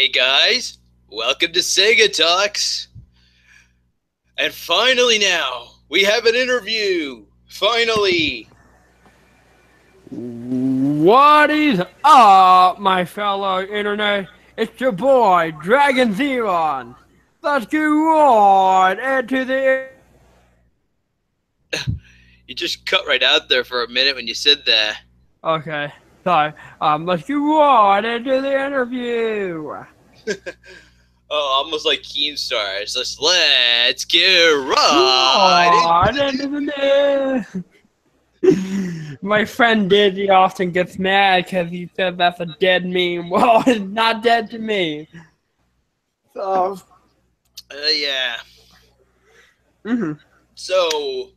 Hey guys, welcome to Segatalks. And finally now, we have an interview. Finally. What is up, my fellow internet? It's your boy, Dragon Zeron. Let's get right into the... You just cut right out there for a minute when you said that. Okay, sorry. Let's get right into the interview. Oh, almost like Keemstars. Let's get Right right into the... My friend Dizzy often gets mad because he says that's a dead meme. Well, it's not dead to me. So... yeah. Mm-hmm. So,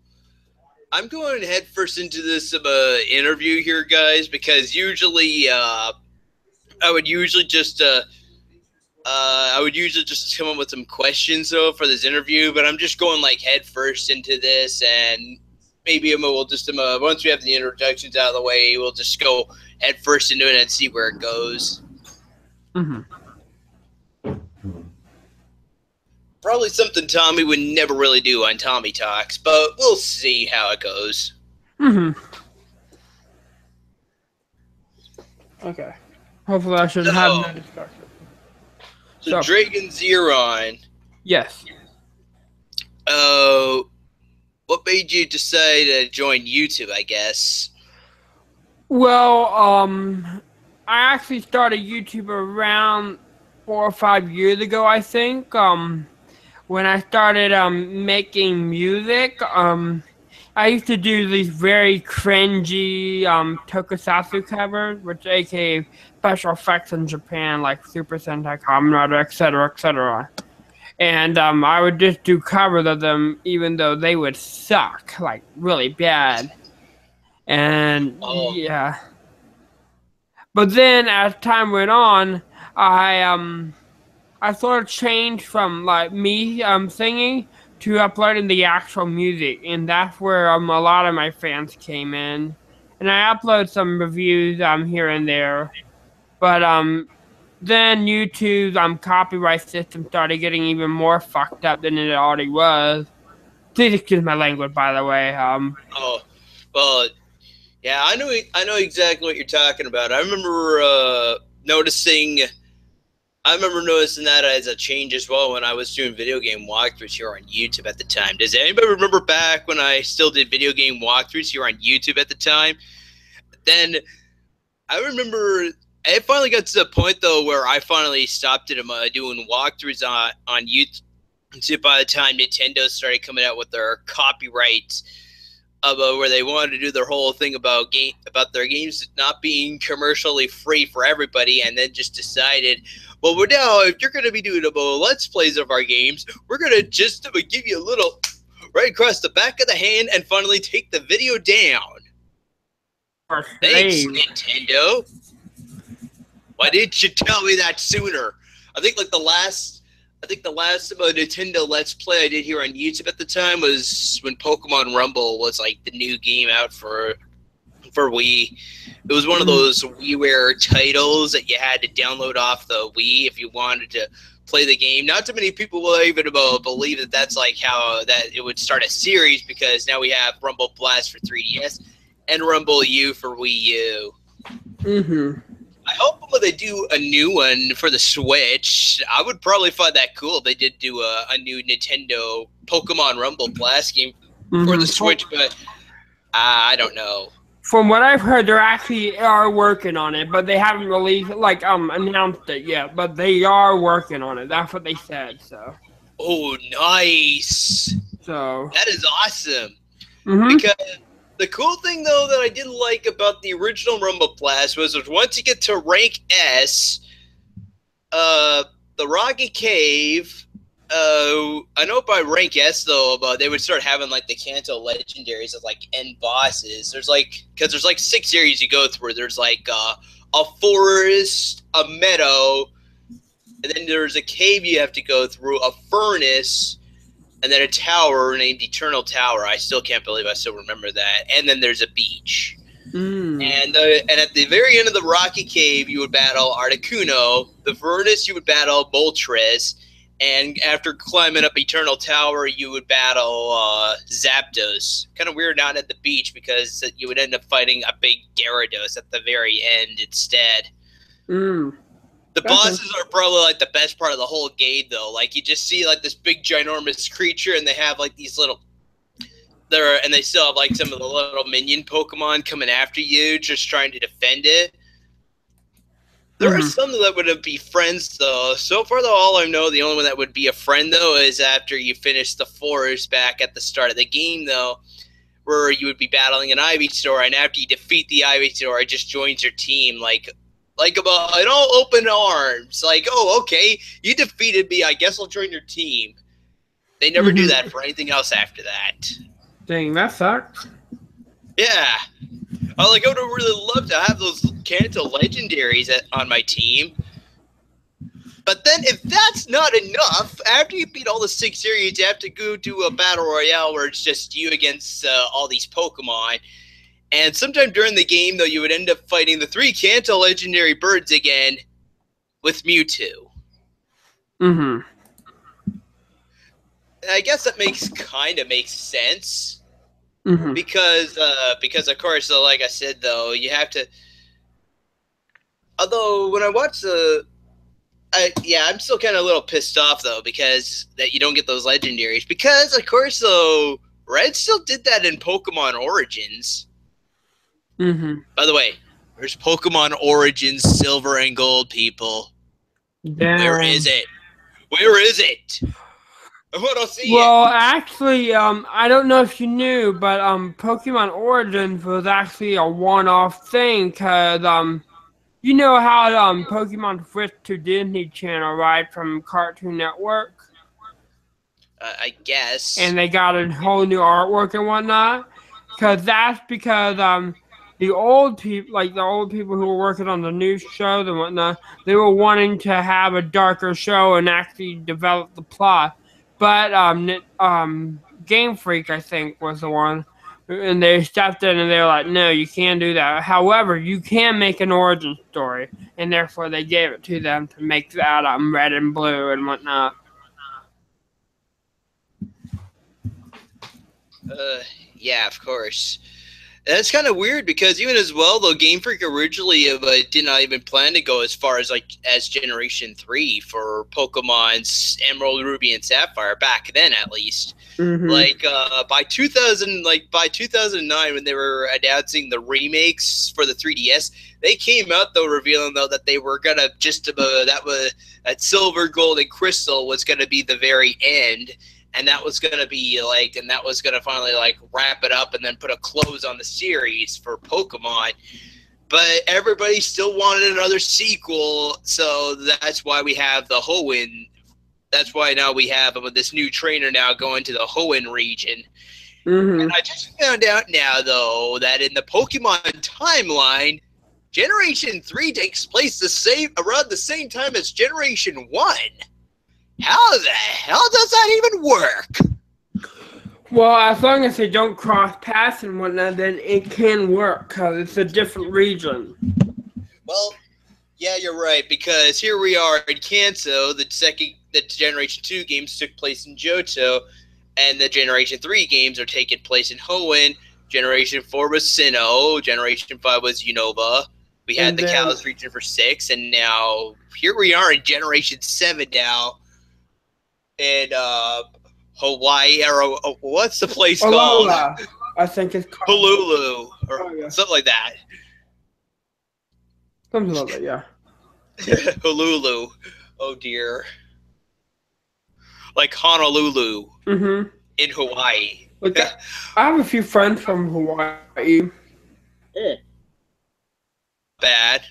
I'm going head first into this interview here, guys, because usually, I would usually just come up with some questions though for this interview, but I'm just going like head first into this, and maybe we'll just once we have the introductions out of the way, we'll just go head first into it and see where it goes. Mm-hmm. Probably something Tommy would never really do on Tommy Talks, but we'll see how it goes. Mm-hmm. Okay. Hopefully I shouldn't have no discussion. So Dragon Zeron. Yes. What made you decide to join YouTube, I guess? Well, I actually started YouTube around 4 or 5 years ago, I think. When I started making music, I used to do these very cringy tokusatsu covers, which aka special effects in Japan, like Super Sentai, Kamen Rider, etc., etc. And I would just do covers of them, even though they would suck, like really bad. And yeah. But then as time went on, I sort of changed from like me singing to uploading the actual music, and that's where a lot of my fans came in. And I upload some reviews here and there, but then YouTube's copyright system started getting even more fucked up than it already was. Please excuse my language, by the way. Oh, well, yeah, I know exactly what you're talking about. I remember noticing that as a change as well when I was doing video game walkthroughs here on YouTube at the time. Does anybody remember back when I still did video game walkthroughs here on YouTube at the time? Then I remember it finally got to the point though where I finally stopped doing walkthroughs on YouTube. By the time Nintendo started coming out with their copyright where they wanted to do their whole thing about their games not being commercially free for everybody, and then just decided, well, now if you're going to be doing let's plays of our games, we're going to just give you a little right across the back of the hand and finally take the video down. Thanks, Nintendo. Why didn't you tell me that sooner? I think the last Nintendo Let's Play I did here on YouTube at the time was when Pokemon Rumble was like the new game out for Wii. It was one of those WiiWare titles that you had to download off the Wii if you wanted to play the game. Not too many people will even believe that that's like how that it would start a series, because now we have Rumble Blast for 3DS and Rumble U for Wii U. Mm-hmm. I hope when they do a new one for the Switch, I would probably find that cool if they did do a new Nintendo Pokemon Rumble Blast game for the Switch, but I don't know. From what I've heard, they actually are working on it, but they haven't released, announced it yet, but they are working on it. That's what they said, so. Oh, nice. So. That is awesome. Because the cool thing, though, that I didn't like about the original Rumble Blast was once you get to rank S, the Rocky Cave, I know by rank S, though, they would start having, like, the Kanto Legendaries as, like, end bosses. Because there's, like, 6 areas you go through. There's, like, a forest, a meadow, and then there's a cave you have to go through, a furnace, and then a tower named Eternal Tower. I still can't believe I still remember that. And then there's a beach. And at the very end of the Rocky Cave, you would battle Articuno. The Furnace, you would battle Moltres. And after climbing up Eternal Tower, you would battle Zapdos. Kind of weird not at the beach because you would end up fighting a big Gyarados at the very end instead. The bosses are probably like the best part of the whole game, though. Like you just see like this big ginormous creature, and they have like these little. And they still have like some of the little minion Pokemon coming after you, just trying to defend it. There are some that would be friends, though. So far, though, all I know, the only one that would be a friend, though, is after you finish the forest back at the start of the game, though, where you would be battling an Ivysaur, and after you defeat the Ivysaur, it just joins your team, like about in all open arms. Like, oh, okay, you defeated me. I guess I'll join your team. They never do that for anything else after that. Dang, that sucks. Yeah. I would really love to have those Kanto legendaries on my team. But then if that's not enough, after you beat all the 6 areas, you have to go to a battle royale where it's just you against all these Pokemon. And sometime during the game, though, you would end up fighting the 3 Kanto legendary birds again with Mewtwo. I guess that kind of makes sense. Because of course, so like I said, though, you have to. Although when I watch I'm still kind of a little pissed off though because that you don't get those legendaries because of course though Red still did that in Pokemon Origins. By the way, there's Pokemon Origins Silver and Gold, people. Damn. Where is it? Where is it? I want to see Well, actually, I don't know if you knew, but Pokemon Origins was actually a one-off thing, because, you know how Pokemon switched to Disney Channel, right, from Cartoon Network? I guess. And they got a whole new artwork and whatnot? Because the old people who were working on the new shows and whatnot, they were wanting to have a darker show and actually develop the plot. But Game Freak, I think, was the one, and they stepped in and they were like, "No, you can't do that. However, you can make an origin story," and therefore they gave it to them to make that red and blue and whatnot. Yeah, of course. That's kind of weird because even as well, though, Game Freak originally did not even plan to go as far as as Generation 3 for Pokemon's Emerald, Ruby, and Sapphire back then, at least. By 2009, when they were announcing the remakes for the 3DS, they came out though revealing though that they were gonna that Silver, Gold, and Crystal was gonna be the very end. And that was going to be and that was going to finally wrap it up and then put a close on the series for Pokemon. But everybody still wanted another sequel. So that's why we have the Hoenn. That's why now we have this new trainer now going to the Hoenn region. And I just found out now, though, that in the Pokemon timeline, Generation 3 takes place around the same time as Generation 1. How the hell does that even work? Well, as long as they don't cross paths and whatnot, then it can work, because it's a different region. Well, yeah, you're right, because here we are in Kanto, the Generation 2 games took place in Johto, and the Generation 3 games are taking place in Hoenn. Generation 4 was Sinnoh, Generation 5 was Unova. We had the Kalos region for 6, and now here we are in Generation 7 now. In Hawaii, or what's the place called? I think it's called Honolulu, or something like that. Something like that, yeah. Honolulu. Oh dear. Like Honolulu in Hawaii. Look, I have a few friends from Hawaii. Bad.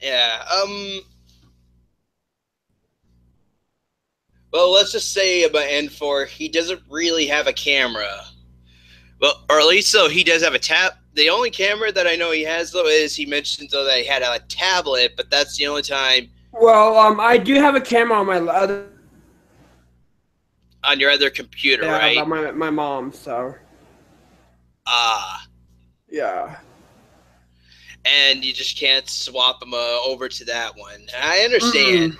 Yeah, well, let's just say about N4, he doesn't really have a camera. Well, or at least, so he does have a the only camera that I know he has, though, is he mentioned, though, that he had a tablet, but that's the only time. Well, I do have a camera on my other. on your other computer, Yeah, right? my mom. So Ah, yeah. and you just can't swap them over to that one. I understand. Mm-mm.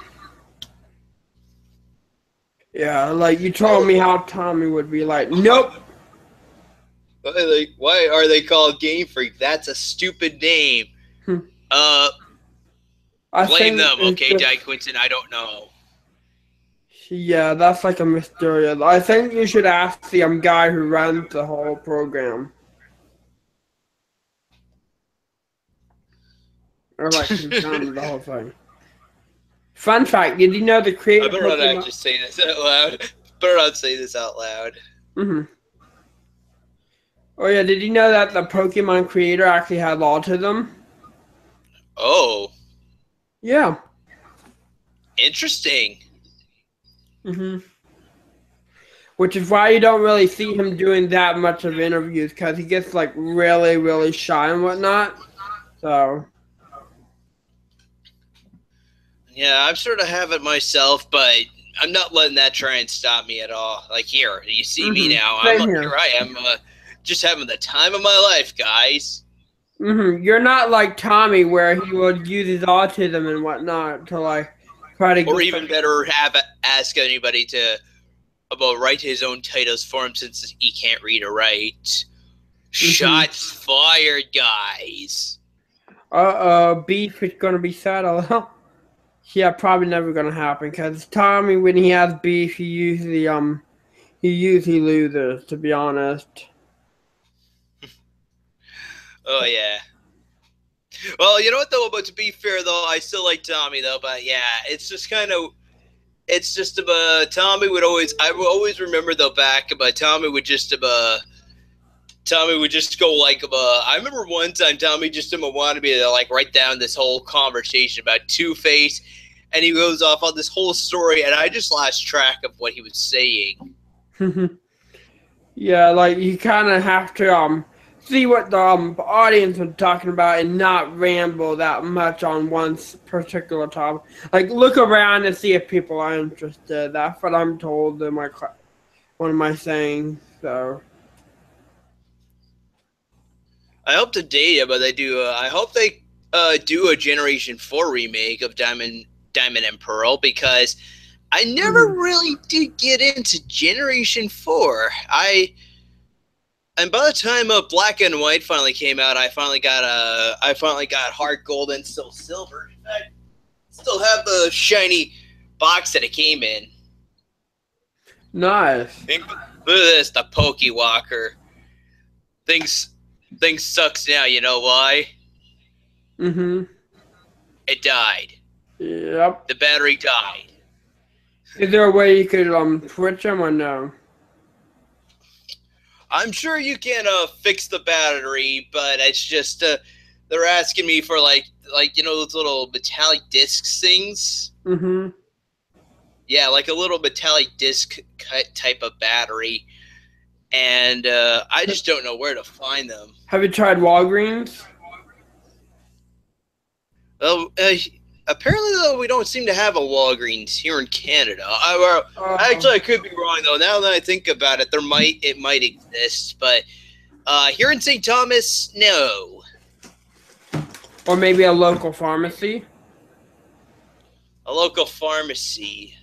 Yeah, like you told Oh, me how Tommy would be like, nope. why are they called Game Freak? That's a stupid name. Hmm. Uh, I blame think them, it's okay, just Di Quinton? I don't know. yeah, that's like a mysterious. I think you should ask the guy who runs the whole program, or like who founded the whole thing. Fun fact: did you know the I creator better not Pokemon? actually say this out loud. Better not say this out loud. Mm-hmm. Oh yeah, did you know that the Pokemon creator actually has autism? Oh, Yeah. interesting. Mm-hmm. Which is why you don't really see him doing that much of interviews because he gets like really, really shy and whatnot. So. Yeah, I'm sort of have it myself, but I'm not letting that try and stop me at all. Like here, you see me Mm-hmm. now. Same Here here. I am, just having the time of my life, guys. Mm-hmm. You're not like Tommy where he would use his autism and whatnot to like try to Or get even the. better, ask anybody to about write his own titles for him since he can't read or write. Mm-hmm. Shots fired, guys. Beef is gonna be settled. Yeah, probably never gonna happen because Tommy, when he has beef, he usually loses. To be honest. Oh yeah. Well, you know what though? But to be fair though, I still like Tommy though. But yeah, it's just kind of. It's just Tommy would always. I will always remember though back. But Tommy would just go like, I remember one time Tommy just wanted me to like write down this whole conversation about Two-Face, and he goes off on this whole story, and I just lost track of what he was saying. Yeah, like you kind of have to see what the audience is talking about and not ramble that much on one particular topic. Like look around and see if people are interested. That's what I'm told in my one of my sayings. So. I hope to date it, but they do. I hope they do a Generation 4 remake of Diamond and Pearl because I never Mhm. really did get into Generation 4. And by the time Black and White finally came out, I finally got Heart Gold and still Silver. I still have the shiny box that it came in. Nice. And look at this, the Pokewalker. Things sucks now. You know why? Mhm. It died. Yep. The battery died. Is there a way you could switch them or no? I'm sure you can fix the battery, but it's just they're asking me for like those little metallic disc things. Mhm. Yeah, like a little metallic disc cut type of battery, and I just don't know where to find them. Have you tried Walgreens? Oh, apparently though we don't seem to have a Walgreens here in Canada. Oh. Actually, I could be wrong though. Now that I think about it, it might exist, but here in St. Thomas, no. Or maybe a local pharmacy? A local pharmacy.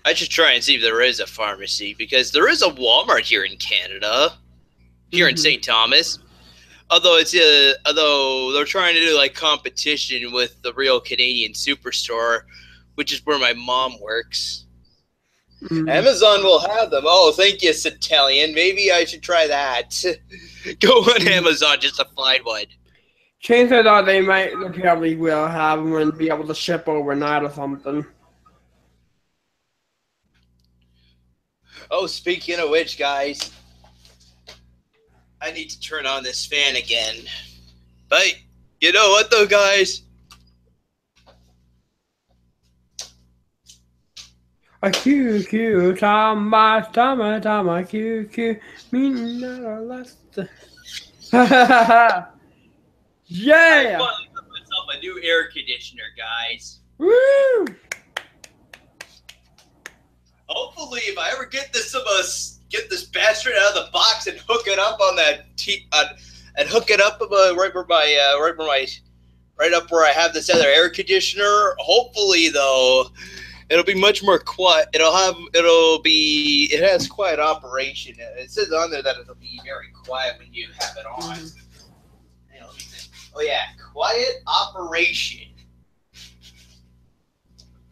I should try and see if there is a pharmacy because there is a Walmart here in Canada, here in Mhm. St. Thomas. Although they're trying to do like competition with the real Canadian Superstore, which is where my mom works. Mhm. Amazon will have them. Oh, thank you, Italian. Maybe I should try that. Go on Mhm. Amazon just to find one. Chances are they probably will have them and be able to ship overnight or something. Oh, speaking of which, guys, I need to turn on this fan again. But you know what, though, guys? A Q, tama, tama, tama, Q, meaning not a less. I Yeah! finally got myself a new air conditioner, guys. Woo! hopefully, if I ever get this bastard out of the box and hook it up on that and hook it up right up where I have this other air conditioner. Hopefully, though, it'll be much more quiet. It has quiet operation. It says on there that it'll be very quiet when you have it on. Hang on, let me think. Oh yeah, quiet operation.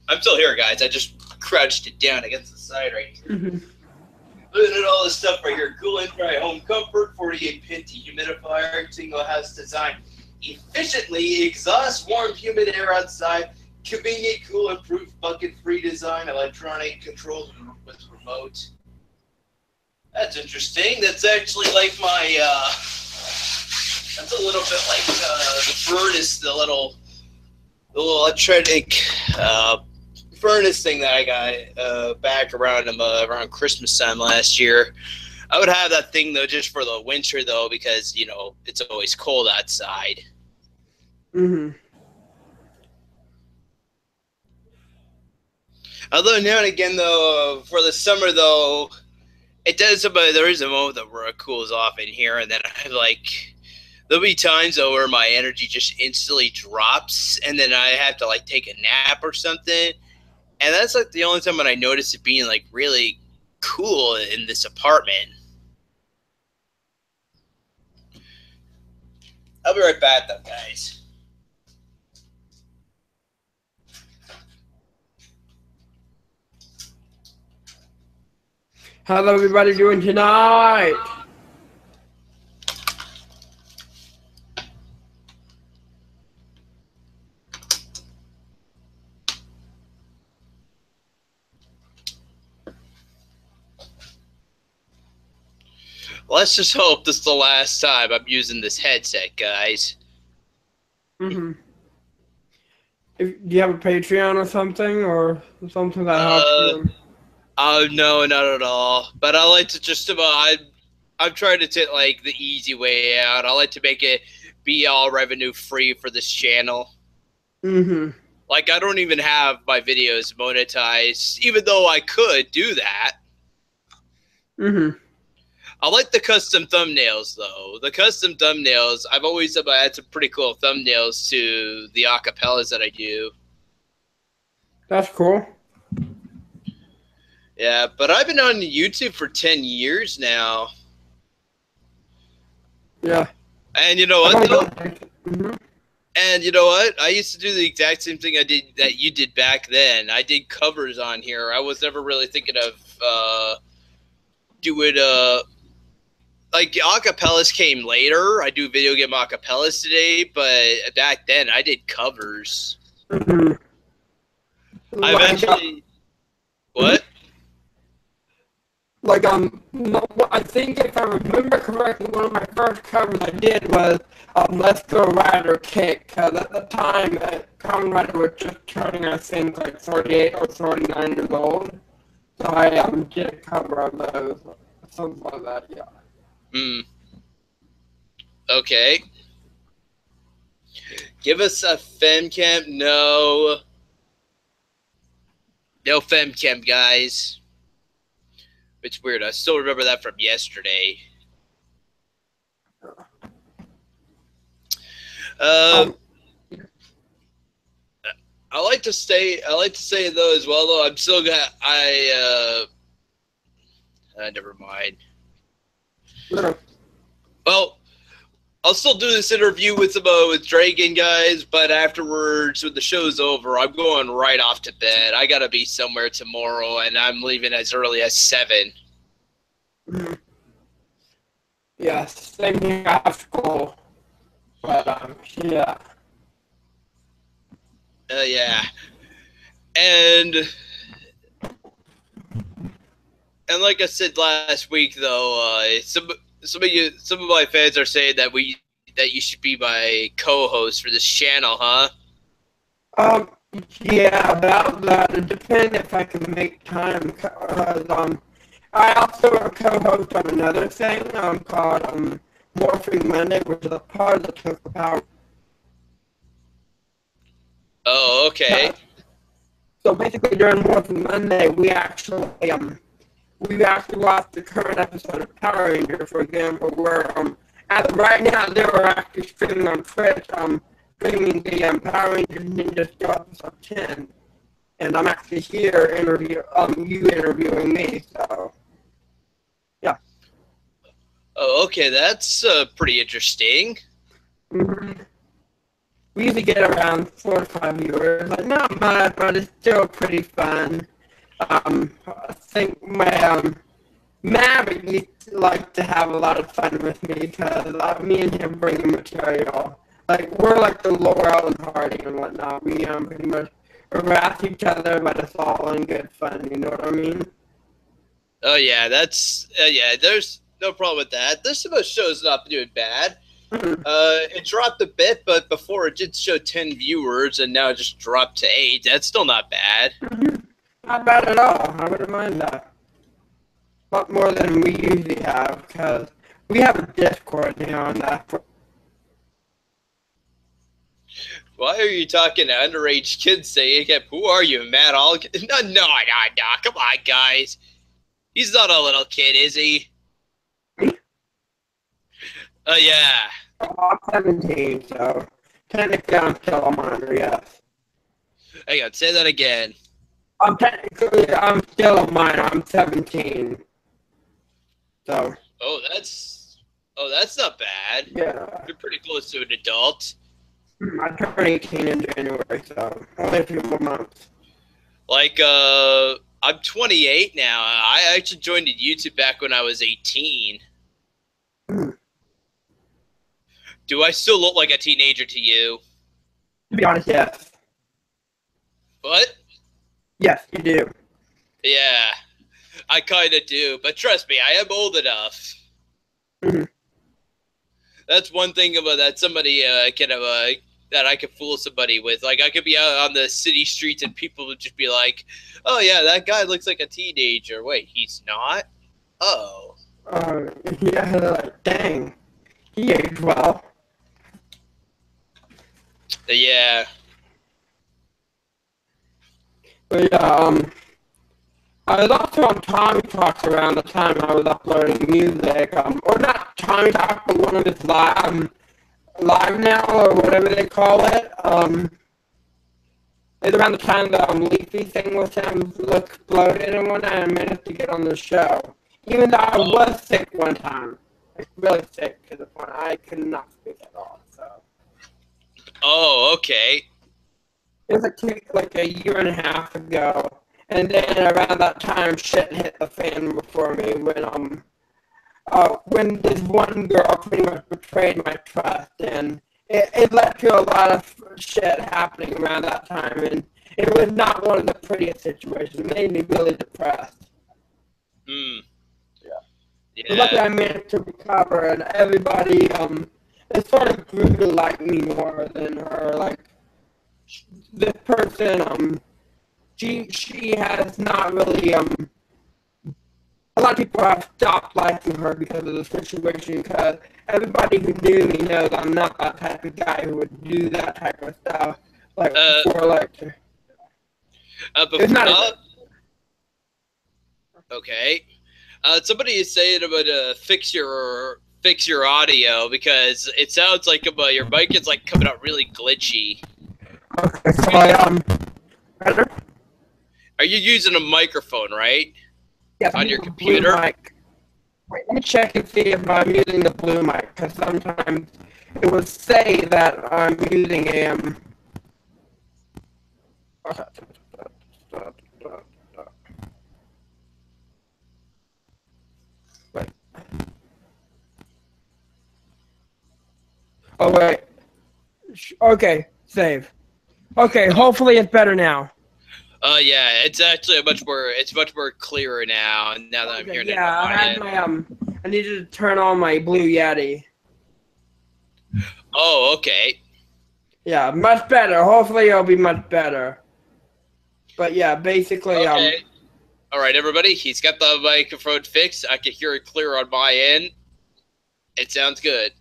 I'm still here, guys. I just crouched it down against the side right here. Looking at all this stuff right here. Coolant dry home comfort, 48-pin dehumidifier, single house design. Efficiently exhaust warm, humid air outside. Convenient, cool, improved, bucket-free design. Electronic controls with remote. That's interesting. That's actually like my. That's a little bit like the furnace, the little electronic furnace thing that I got back around Christmas time last year. I would have that thing though just for the winter though, because it's always cold outside. Although now and again though, for the summer though, there is a moment where it cools off in here, and then there'll be times though where my energy just instantly drops, and then I have to take a nap or something. And that's the only time when I notice it being really cool in this apartment. I'll be right back though, guys. How's everybody doing tonight? Let's just hope this is the last time I'm using this headset, guys. Do you have a Patreon or something that helps you? No, not at all. But I like to I'm trying to take the easy way out. I like to make it be all revenue free for this channel. I don't even have my videos monetized, even though I could do that. I like the custom thumbnails, though. The custom thumbnails, I've always had some pretty cool thumbnails to the acapellas that I do. That's cool. Yeah, but I've been on YouTube for 10 years now. Yeah. And you know what, though? And you know what? I used to do the exact same thing that you did back then. I did covers on here. I was never really thinking of doing acapellas came later. I do video game acapellas today, but back then I did covers. I eventually what? I think if I remember correctly, one of my first covers I did was Let's Go Rider Kick. At the time, Kamen Rider was just turning, I think, 38 or 39 years old. So I did a cover of those. Something like that, yeah. Okay. Give us a femcamp. No. No femcamp, guys. It's weird. I still remember that from yesterday. I like to say though as well though. I'm still got never mind. Well, I'll still do this interview with Dragon guys, but afterwards, when the show's over, I'm going right off to bed. I gotta be somewhere tomorrow, and I'm leaving as early as 7. Yeah, same here. I have school, but yeah. Yeah, and like I said last week, though, some of my fans are saying that you should be my co-host for this channel, huh? Yeah, about that. It depends if I can make time. I also am a co-host on another thing called Morphing Monday, which is a part of the Took the Power. Oh, okay. So basically, during Morphing Monday, we actually we actually watched the current episode of Power Rangers, for example, where right now they were actually streaming on Twitch, streaming the Power Rangers Ninja Steel episode 10, and I'm actually here you interviewing me, so yeah. Oh, okay, that's pretty interesting. Mm-hmm. We usually get around 4 to 5 viewers, like not much, but it's still pretty fun. I think my Maverick used to like to have a lot of fun with me because me and him bring the material. Like we're like the Laurel and Hardy and whatnot. We pretty much harass each other, but it's all in good fun. You know what I mean? Oh yeah, that's yeah. There's no problem with that. This show's not doing bad. Mm-hmm. It dropped a bit, but before it did show 10 viewers, and now it just dropped to 8. That's still not bad. Mm-hmm. Not bad at all. I wouldn't mind that. A lot more than we usually have, because we have a Discord now on that. Why are you talking to underage kids saying, who are you, Matt? No. Come on, guys. He's not a little kid, is he? Yeah. I'm 17, so technically I'm still a minor, yes. Hang on, say that again. I'm still a minor. I'm 17. So. Oh, that's not bad. Yeah. You're pretty close to an adult. I turned 18 in January, so only a few more months. Like, I'm 28 now. I actually joined YouTube back when I was 18. Do I still look like a teenager to you? To be honest, yes. What? Yes, you do. Yeah, I kind of do. But trust me, I am old enough. Mm-hmm. That's one thing about that somebody that I could fool somebody with. Like, I could be out on the city streets and people would just be like, oh, yeah, that guy looks like a teenager. Wait, he's not? Oh. Yeah, like, dang. He aged well. Yeah. But yeah, I was also on Tommy Talks around the time I was uploading music, or not Tommy Talks, but one of his live now, or whatever they call it. It's around the time the Leafy thing with him exploded and whatnot, and I managed to get on the show. Even though I was sick one time. Like, really sick to the point I could not speak at all, so. Oh, okay. It was like a year and a half ago. And then around that time, shit hit the fan for me when this one girl pretty much betrayed my trust, and it led to a lot of shit happening around that time, and it was not one of the prettiest situations. It made me really depressed. Hmm. Yeah. Luckily, I managed to recover, and everybody it sort of grew to like me more than her. Like this person, she has not really a lot of people have stopped liking her because of the situation, because everybody who knew me knows I'm not that type of guy who would do that type of stuff. Like, it's not okay. Somebody is saying about fix your audio, because it sounds like your mic is like coming out really glitchy. Okay, so better? Are you using a microphone, right? Yes, on your computer? Mic. Wait, let me check and see if I'm using the blue mic, because sometimes it would say that I'm using a Wait. Oh wait. Okay, save. Okay, hopefully it's better now. Yeah, it's actually much more clearer now. And now that I'm hearing it. Yeah, I had I needed to turn on my Blue Yeti. Oh, okay. Yeah, much better. Hopefully it'll be much better. But yeah, basically, okay. All right, everybody. He's got the microphone fixed. I can hear it clear on my end. It sounds good.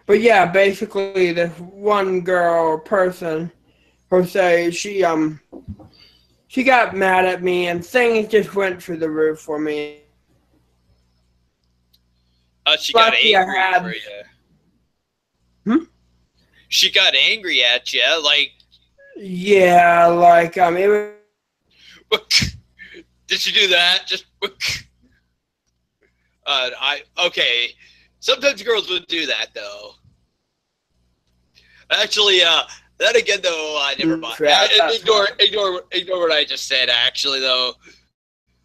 But yeah, basically, this one girl or person, Jose, she she got mad at me, and things just went through the roof for me. She got Lucky angry I had. for you. Hmm? She got angry at you, like. Yeah, like it was. Did she do that? Just. Okay. Sometimes girls would do that though. Actually, then again though, never mind. Ignore what I just said. Actually, though,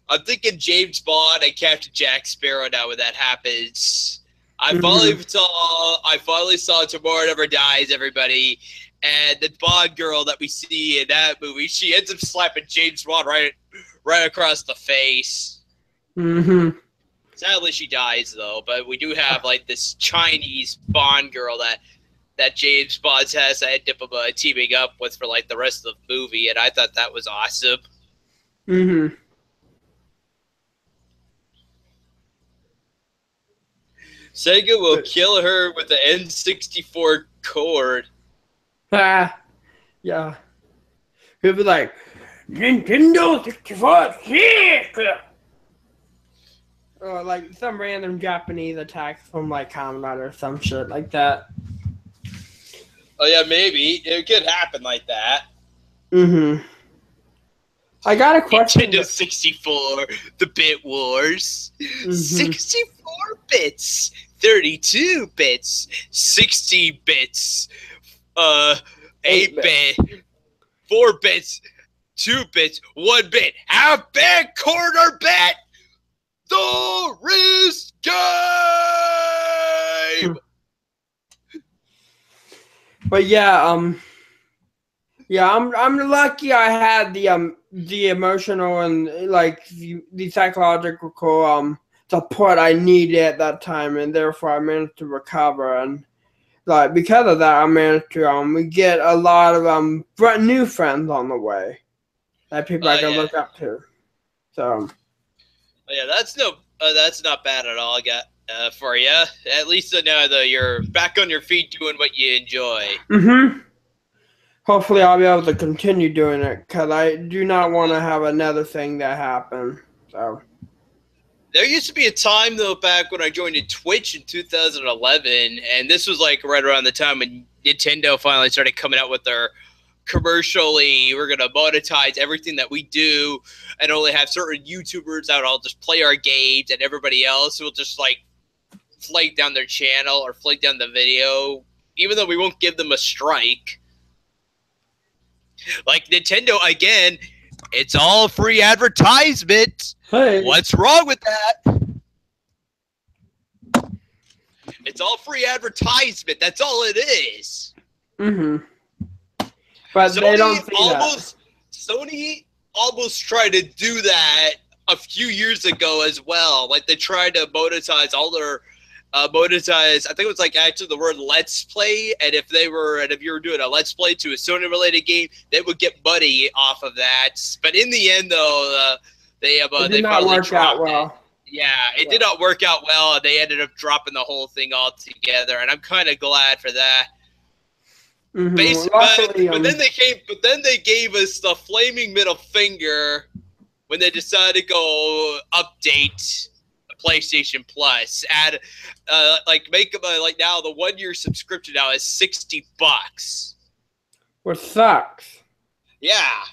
I'm thinking James Bond and Captain Jack Sparrow now when that happens. I finally saw Tomorrow Never Dies, everybody, and the Bond girl that we see in that movie, she ends up slapping James Bond right across the face. Mm-hmm. Sadly, she dies though. But we do have like this Chinese Bond girl that James Bond has to end up teaming up with for like the rest of the movie, and I thought that was awesome. Mm-hmm. Sega will kill her with the N64 cord. Ah, yeah. He'll be like, Nintendo 64 sick! Or like some random Japanese attacks from like combat or some shit like that. Oh yeah, maybe. It could happen like that. Mm-hmm. I got a question. Nintendo 64, the Bit Wars. Mm-hmm. 64 bits, 32 bits, 60 bits, 8 bit, 4 bits, 2 bits, 1 bit. Half bit, quarter bit, the wrist game. But yeah, I'm lucky I had the emotional and like the psychological support I needed at that time, and therefore I managed to recover, and like because of that I managed to we get a lot of new friends on the way that people I can look up to. So yeah, that's not bad at all. I got for you. At least now that you're back on your feet doing what you enjoy. Mm-hmm. Hopefully I'll be able to continue doing it, because I do not want to have another thing that happen. So there used to be a time though back when I joined Twitch in 2011, and this was like right around the time when Nintendo finally started coming out with their commercially, we're gonna monetize everything that we do and only have certain YouTubers that will just play our games, and everybody else will just like flake down their channel or flake down the video, even though we won't give them a strike. Like Nintendo, again, it's all free advertisement. Hey. What's wrong with that? It's all free advertisement. That's all it is. Mm-hmm. But Sony they don't see that. Sony almost tried to do that a few years ago as well. Like they tried to monetize all their monetize. I think it was like actually the word "let's play," and if you were doing a let's play to a Sony related game, they would get money off of that. But in the end, though, they finally dropped it. Yeah, it did not work out well. They ended up dropping the whole thing altogether, and I'm kind of glad for that. Mm-hmm. But then they gave us the flaming middle finger when they decided to go update PlayStation Plus. Add make like now the 1 year subscription now is $60. Which sucks. Yeah.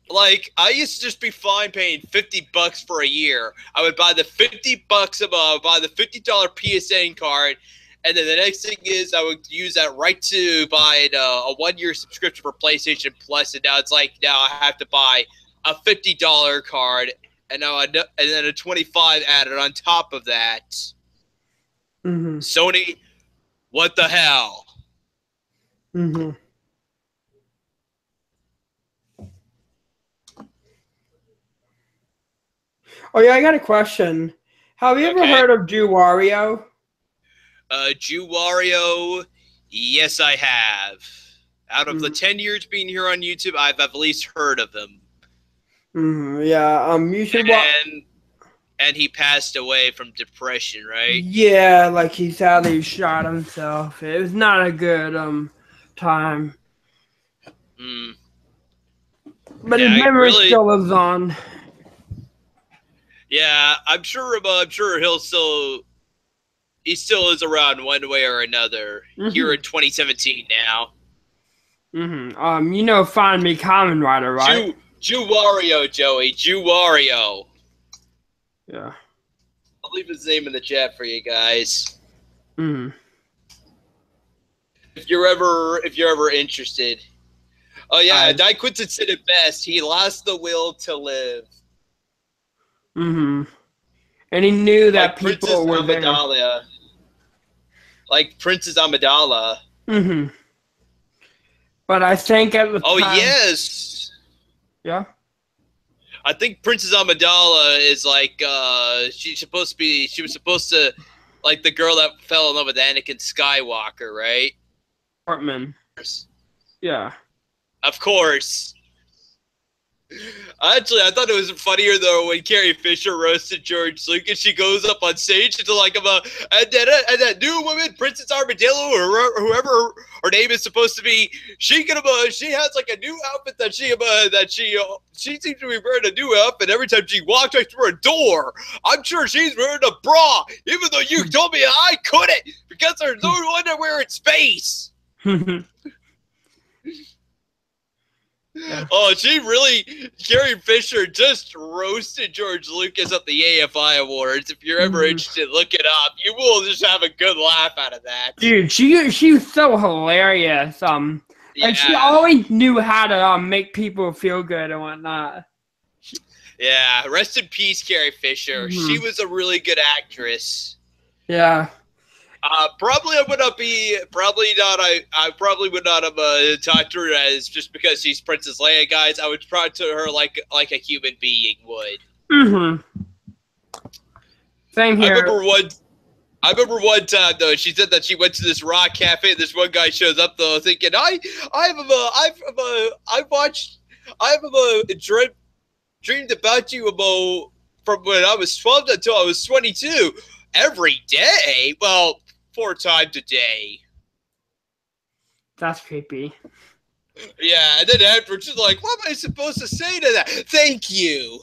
Like I used to just be fine paying $50 for a year. I would buy the $50 buy the $50 PSN card. And then the next thing is I would use that right to buy a 1 year subscription for PlayStation Plus, and now it's like now I have to buy a $50 card, and then a $25 added on top of that. Mm-hmm. Sony, what the hell? Mm-hmm. Oh yeah, I got a question. Have you ever heard of Wario? Wario, yes, I have. Out of the 10 years being here on YouTube, I've at least heard of him. Yeah. You should and he passed away from depression, right? Yeah, like he sadly shot himself. It was not a good time. But his Yeah, memory really. still lives on. Yeah, I'm sure he still is around one way or another here in 2017 now. You know, Find Me Common Rider, right? Wario, Joey. Wario. Yeah. I'll leave his name in the chat for you guys. If you're ever interested. Oh yeah, Di Quinton said it best. He lost the will to live. And he knew that Like people Princess were there. Amidala. Like Princess Amidala. But I think at the time. Oh yes. Yeah. I think Princess Amidala is like she was supposed to like the girl that fell in love with Anakin Skywalker, right? Portman. Yeah. Of course. Actually, I thought it was funnier though when Carrie Fisher roasted George Lucas. She goes up on stage and like and that new woman, Princess Armadillo, or whoever her name is supposed to be, she has like a new outfit that she seems to be wearing a new outfit every time she walks right through a door. I'm sure she's wearing a bra, even though you told me I couldn't because there's no underwear in space. Yeah. Oh, Carrie Fisher just roasted George Lucas at the AFI Awards. If you're ever interested, look it up. You will just have a good laugh out of that. Dude, she was so hilarious. And she always knew how to make people feel good and whatnot. Yeah, rest in peace, Carrie Fisher. She was a really good actress. Yeah. Probably I would not be. Probably not. I probably would not have talked to her as just because she's Princess Leia, guys. I would talk to her like a human being would. Same here. I remember one time though. She said that she went to this rock cafe. And this one guy shows up though, thinking I've dreamed about you about from when I was 12 until I was 22 every day. Well. 4 times a day. That's creepy. Yeah, and then afterwards she's like, what am I supposed to say to that? Thank you.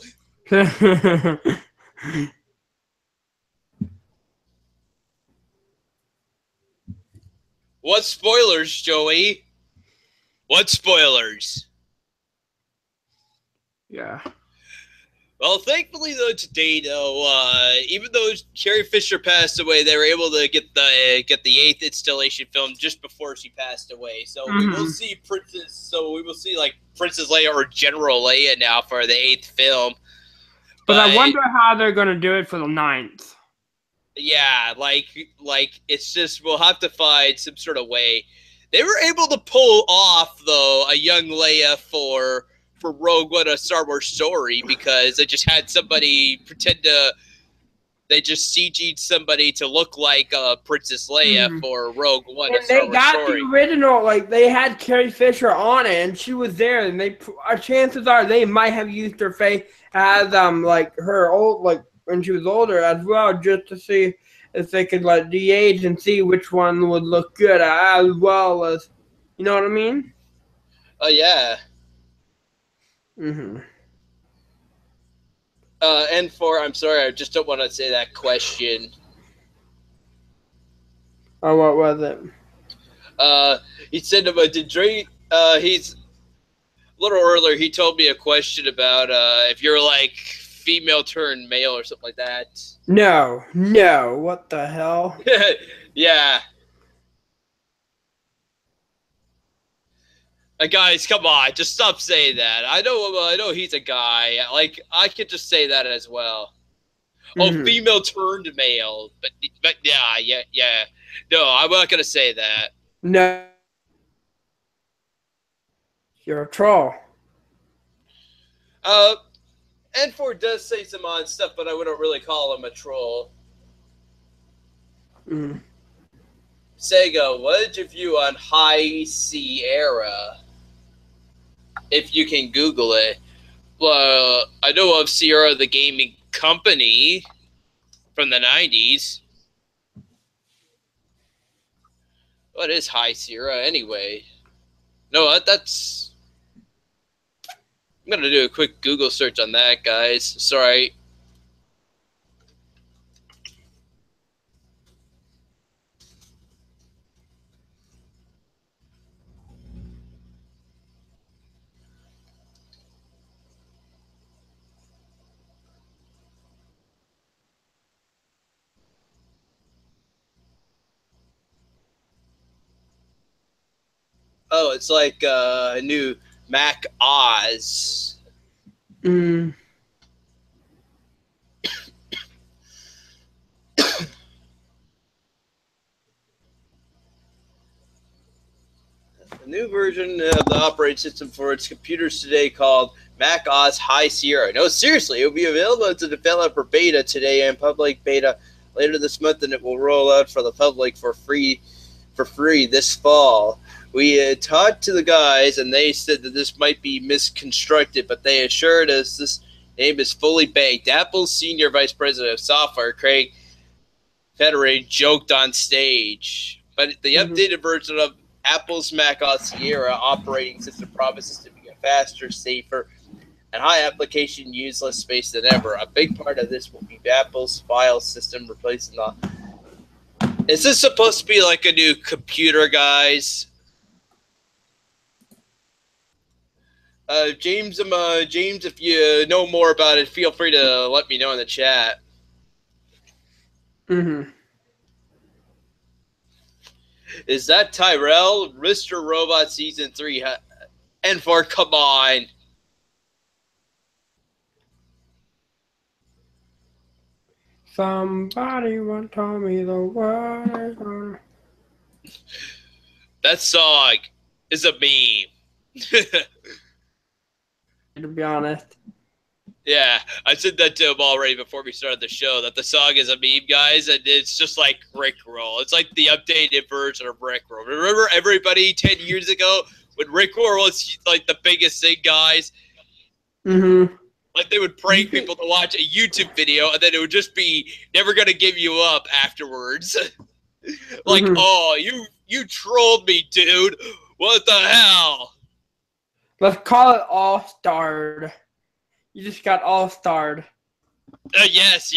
What spoilers, Joey? What spoilers? Yeah. Well, thankfully, though, today, though, even though Carrie Fisher passed away, they were able to get the 8th installation film just before she passed away. So we will see like Princess Leia or General Leia now for the 8th film. But I wonder how they're gonna do it for the 9th. Yeah, like it's just we'll have to find some sort of way. They were able to pull off though a young Leia for Rogue One, a Star Wars story, because they just had somebody pretend to. They just CG'd somebody to look like Princess Leia for Rogue One, a Star Wars story. And they got the original, like they had Carrie Fisher on it, and she was there, and chances are they might have used her face as like her old, like when she was older as well, just to see if they could like de-age and see which one would look good as well as, you know what I mean? Oh yeah. I'm sorry, I just don't want to say that question. Oh, what was it? He said about he's a little earlier. He told me a question about if you're like female turned male or something like that. No, what the hell? Yeah. Guys, come on, just stop saying that. I know he's a guy. Like, I could just say that as well. Oh, female turned male, but yeah. No, I'm not gonna say that. No, you're a troll. N4 does say some odd stuff, but I wouldn't really call him a troll. Sega, what is your view on High Sierra? If you can Google it. Well, I know of Sierra, the gaming company from the 90s. What is High Sierra anyway? No, that's... I'm gonna do a quick Google search on that, guys. Sorry. Oh, it's like a new Mac OS. Mm. A new version of the operating system for its computers today called Mac OS High Sierra. No, seriously, it will be available to developer beta today and public beta later this month, and it will roll out for the public for free this fall. We talked to the guys, and they said that this might be misconstructed, but they assured us this name is fully baked. Apple's senior vice president of software, Craig Federer, joked on stage. But the updated version of Apple's Mac OS Sierra operating system promises to be a faster, safer, and high application use less space than ever. A big part of this will be Apple's file system replacing the... Is this supposed to be like a new computer, guys? James, if you know more about it, feel free to let me know in the chat. Is that Tyrell? Mr. Robot Season 3 and 4, come on. Somebody once told me the word. That song is a meme. To be honest. Yeah, I said that to him already before we started the show, that the song is a meme, guys, and it's just like Rickroll. It's like the updated version of Rickroll. Remember everybody 10 years ago when Rickroll was like the biggest thing, guys? Like they would prank people to watch a YouTube video, and then it would just be never gonna give you up afterwards. Like, oh, you trolled me, dude. What the hell? Let's call it all-starred. You just got all-starred. Yes.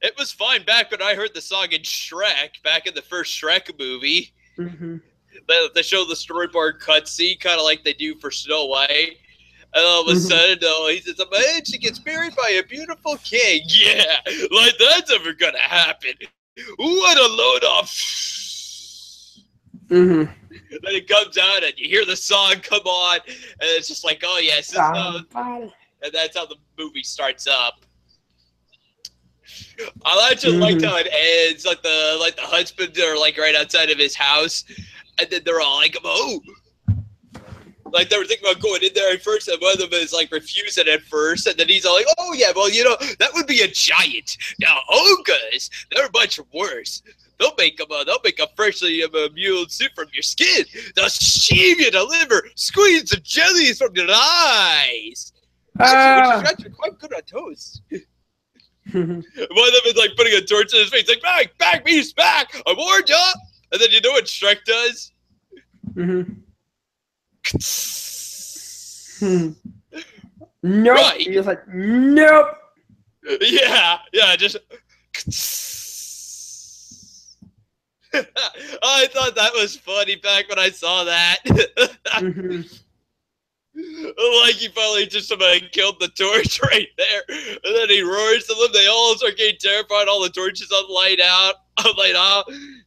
It was fine back when I heard the song in Shrek, back in the first Shrek movie. They show the storyboard cutscene, kind of like they do for Snow White. And all of a sudden, he says, man, she gets married by a beautiful king. Yeah, like that's never gonna happen. What a load off. Then it comes out and you hear the song come on, and it's just like, oh yes, and that's how the movie starts up. I actually liked how it ends, like the husbands are like right outside of his house, and then they're all like, oh, like they were thinking about going in there at first, and one of them is like refusing at first, and then he's all like, oh yeah, well that would be a giant. Now ogres, they're much worse. They'll make a freshly immune soup from your skin. They'll steam you to liver, squeeze the jellies from your eyes. Actually, which is actually quite good on toast. One of them is like putting a torch in his face, like, back, beast, back! I warned ya! And then you know what Shrek does? Nope. Right. He was like, nope. Yeah, just... I thought that was funny back when I saw that. Like he finally just killed the torch right there, and then he roars to them. They all start getting terrified. All the torches light out,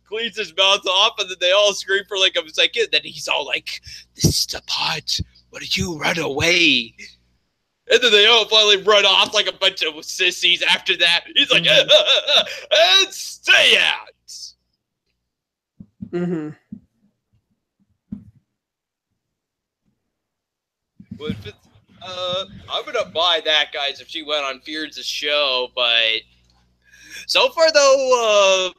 cleans his mouth off, and then they all scream for like a second. Then he's all like, "This is the part where you run away." And then they all finally run off like a bunch of sissies. After that, he's like, "And stay out." I'm gonna buy that, guys, if she went on Fears' show. But so far, though,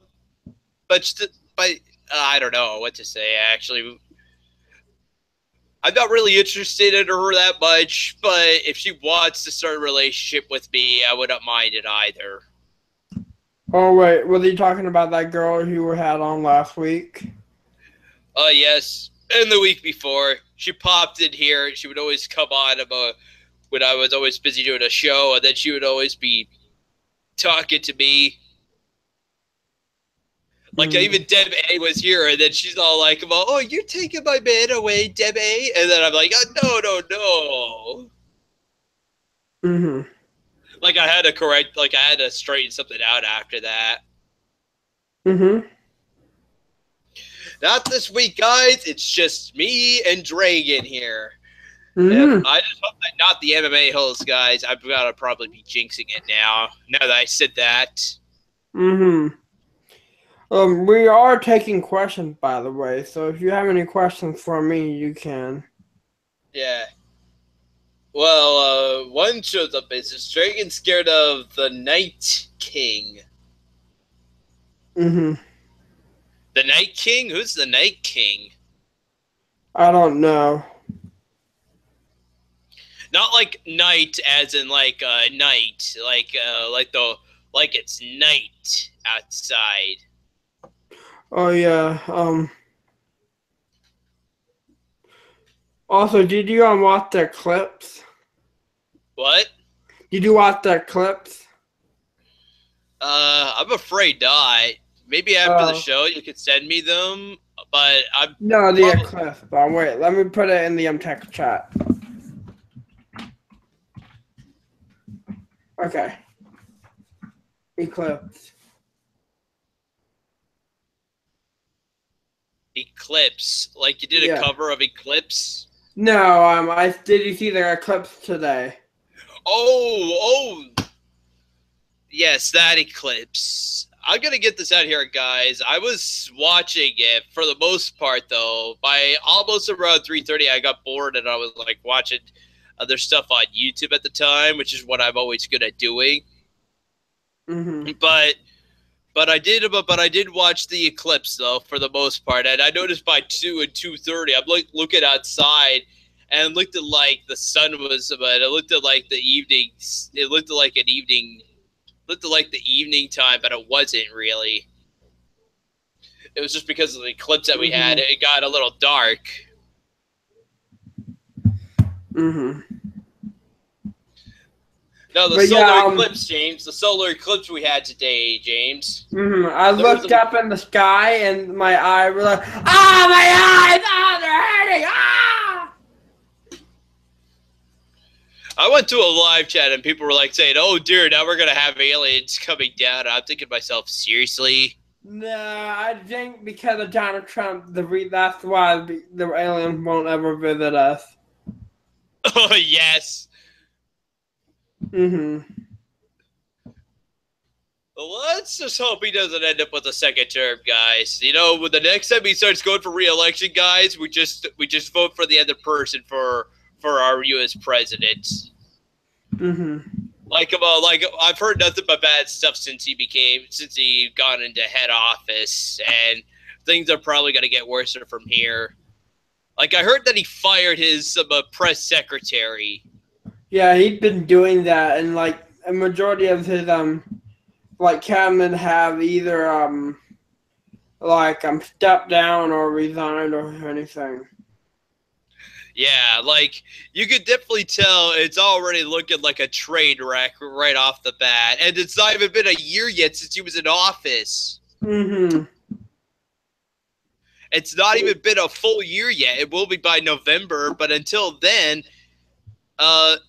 I don't know what to say. Actually, I'm not really interested in her that much. But if she wants to start a relationship with me, I wouldn't mind it either. Oh wait, was he talking about that girl who had on last week? Yes. And the week before, she popped in here. She would always come on about when I was always busy doing a show, and then she would always be talking to me. Like even Deb A was here, and then she's all like, "Oh, you're taking my man away, Deb A," and then I'm like, "Oh, no." Mm-hmm. Like I had to correct, like I had to straighten something out after that. Mm-hmm. Not this week, guys. It's just me and Dragon here. Mm-hmm. I just hope that not the MMA host, guys. I've got to probably be jinxing it now. Now that I said that. Mm-hmm. We are taking questions, by the way, so if you have any questions for me, you can. Yeah. Well, one shows up. Is Dragon scared of the Night King? Mm-hmm. The Night King? Who's the Night King? I don't know. Not like night as in like night, like it's night outside. Oh yeah. Also, did you watch the clips? What? Did you watch the clips? I'm afraid not. Maybe after the show you could send me them, but I'm no the clips. But wait, let me put it in the text chat. Okay. Eclipse. Eclipse, like you did a cover of Eclipse. No, did you see the Eclipse today? Oh, yes, that Eclipse. I'm gonna get this out here, guys. I was watching it for the most part, though. By almost around 3:30, I got bored and I was like watching other stuff on YouTube at the time, which is what I'm always good at doing. Mm-hmm. But I did watch the Eclipse though for the most part, and I noticed by 2 and 2:30, I'm like looking outside, and it looked at like the sun was, but it looked at like the evening. It looked like an evening. Looked like the evening time, but it wasn't really. It was just because of the eclipse that we had. It got a little dark. Mm-hmm. No, the solar eclipse, James. The solar eclipse we had today, James. Mm-hmm. I looked up in the sky, and my eyes were like, "Ah, my eyes! Ah, they're hurting! Ah!" I went to a live chat and people were like saying, "Oh dear, now we're gonna have aliens coming down." I'm thinking to myself, seriously? No, I think because of Donald Trump, that's why the aliens won't ever visit us. Oh yes. Mm-hmm. Well, let's just hope he doesn't end up with a second term, guys. You know, when the next time he starts going for re-election, guys, we just vote for the other person for our U.S. president. Mm-hmm. Like I've heard nothing but bad stuff since he gone into head office, and things are probably gonna get worse from here. Like I heard that he fired his press secretary. Yeah, he's been doing that, and like a majority of his cabinet have either stepped down or resigned or anything. Yeah, like you could definitely tell it's already looking like a train wreck right off the bat, and it's not even been a year yet since he was in office. Mm-hmm. It's not even been a full year yet. It will be by November, but until then,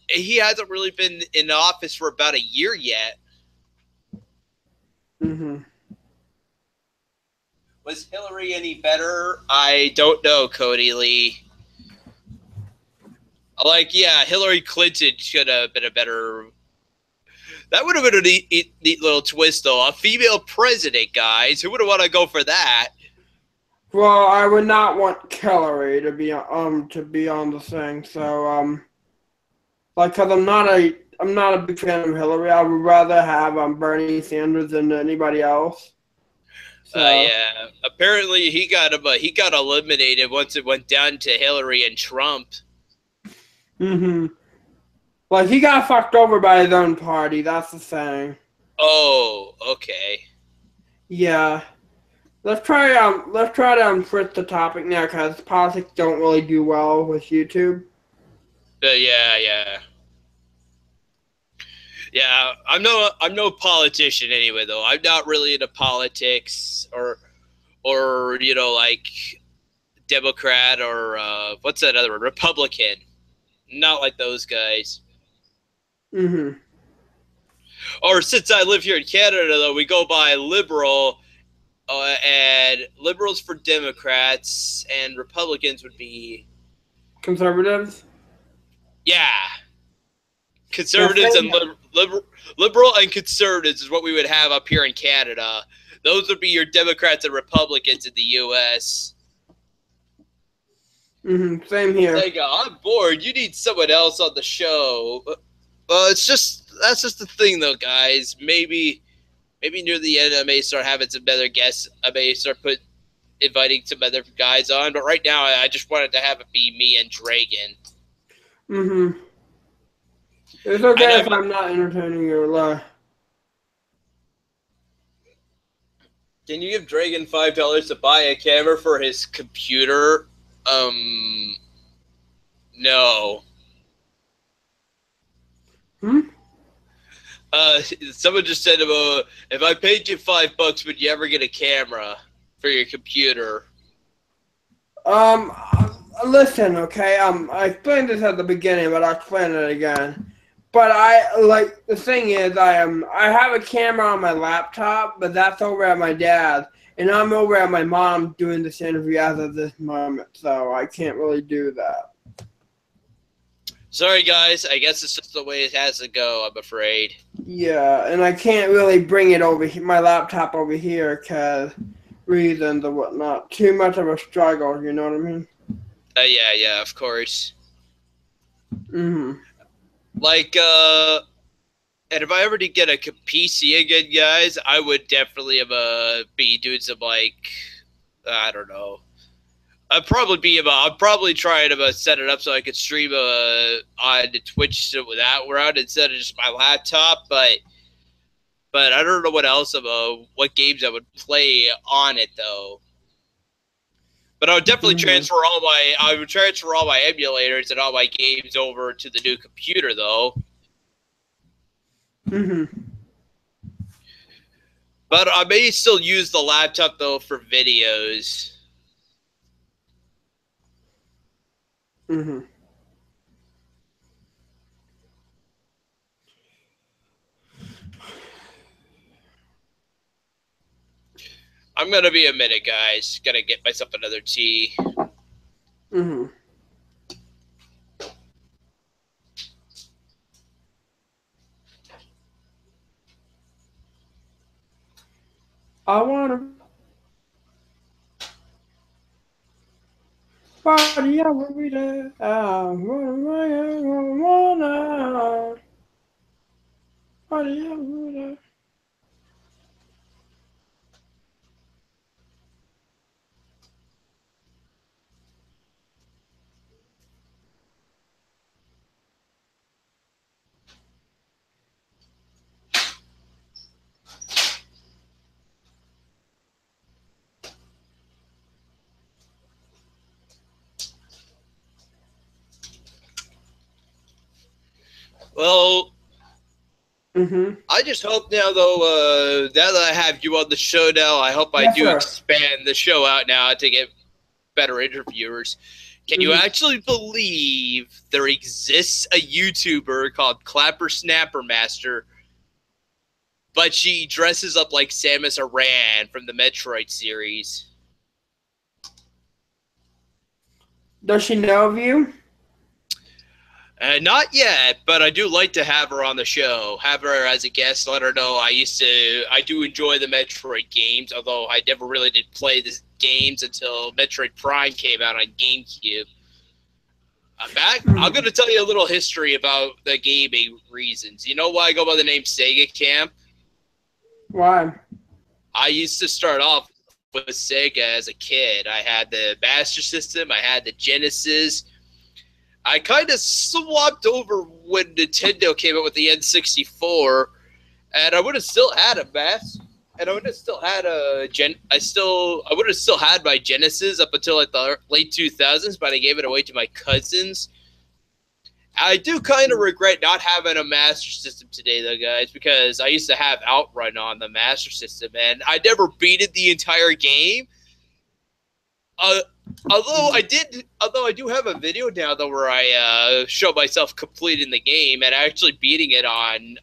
he hasn't really been in office for about a year yet. Mm-hmm. Was Hillary any better? I don't know, Cody Lee. Like, yeah, Hillary Clinton should have been a better. That would have been a neat little twist, though. A female president, guys. Who would want to go for that? Well, I would not want Hillary to be on the thing. So cause I'm not a big fan of Hillary. I would rather have Bernie Sanders than anybody else. So. Yeah. Apparently, he got eliminated once it went down to Hillary and Trump. Mm-hmm. Like, he got fucked over by his own party. That's the thing. Oh, okay. Yeah. Let's try to switch the topic now because politics don't really do well with YouTube. Yeah. Yeah, I'm no politician anyway though. I'm not really into politics or you know like Democrat or what's that other one? Republican. Not like those guys. Mm-hmm. Or since I live here in Canada though, we go by liberal and liberals for Democrats and Republicans would be Conservatives. yeah. Yeah, Conservatives and liberal and conservatives is what we would have up here in Canada. Those would be your Democrats and Republicans in the U.S. Mm-hmm. Same here. Sega, I'm bored. You need someone else on the show. Well, that's just the thing, though, guys. Maybe near the end, I may start having some other guests. I may start inviting some other guys on. But right now, I just wanted to have it be me and Dragon. Mm-hmm. It's okay if I'm not entertaining your lie. Can you give Dragon $5 to buy a camera for his computer? No. Someone just said, if I paid you $5, would you ever get a camera for your computer? Listen, okay. I explained this at the beginning, but I'll explain it again. But the thing is, I have a camera on my laptop, but that's over at my dad's, and I'm over at my mom doing this interview as of this moment, so I can't really do that. Sorry, guys. I guess it's just the way it has to go, I'm afraid. Yeah, and I can't really bring it over here, my laptop over here, because reasons or whatnot. Too much of a struggle, you know what I mean? Yeah, of course. Mm-hmm. Like, and if I ever did get a PC again, guys, I would definitely be doing some, like, I don't know. I'd probably try to set it up so I could stream on Twitch with that route instead of just my laptop, but I don't know what else what games I would play on it though. But I would definitely transfer all my emulators and all my games over to the new computer though. Mm-hmm. But I may still use the laptop though for videos. Mm-hmm. I'm gonna be a minute, guys. Gotta get myself another tea. Mm-hmm. I wanna party every day. I wanna party every day. Well, Mm-hmm. I just hope now, though, now that I have you on the show now, I hope I do expand the show out now to get better interviewers. Can you actually believe there exists a YouTuber called Clapper Snapper Master, but she dresses up like Samus Aran from the Metroid series? Does she know of you? Not yet, but I do like to have her on the show. Have her as a guest. Let her know I do enjoy the Metroid games, although I never really did play the games until Metroid Prime came out on GameCube. I'm going to tell you a little history about the gaming reasons. You know why I go by the name Segacamp? Why? I used to start off with Sega as a kid. I had the Master System. I had the Genesis. I kind of swapped over when Nintendo came out with the N64, and I would have still had a Master. and I would have still had I would have still had my Genesis up until like the late 2000s, but I gave it away to my cousins. I do kind of regret not having a Master System today, though, guys, because I used to have Outrun on the Master System, and I never beat it the entire game. Although I do have a video now, though, where I show myself completing the game and actually beating it on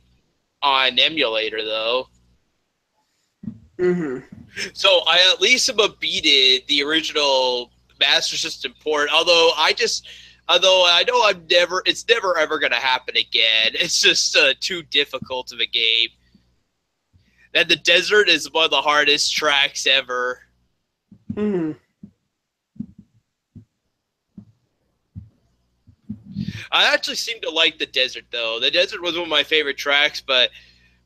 emulator, though. So I at least have beaten the original Master System port. Although I know it's never ever gonna happen again. It's just too difficult of a game. And the desert is one of the hardest tracks ever. I actually seem to like the desert, though. The desert was one of my favorite tracks, but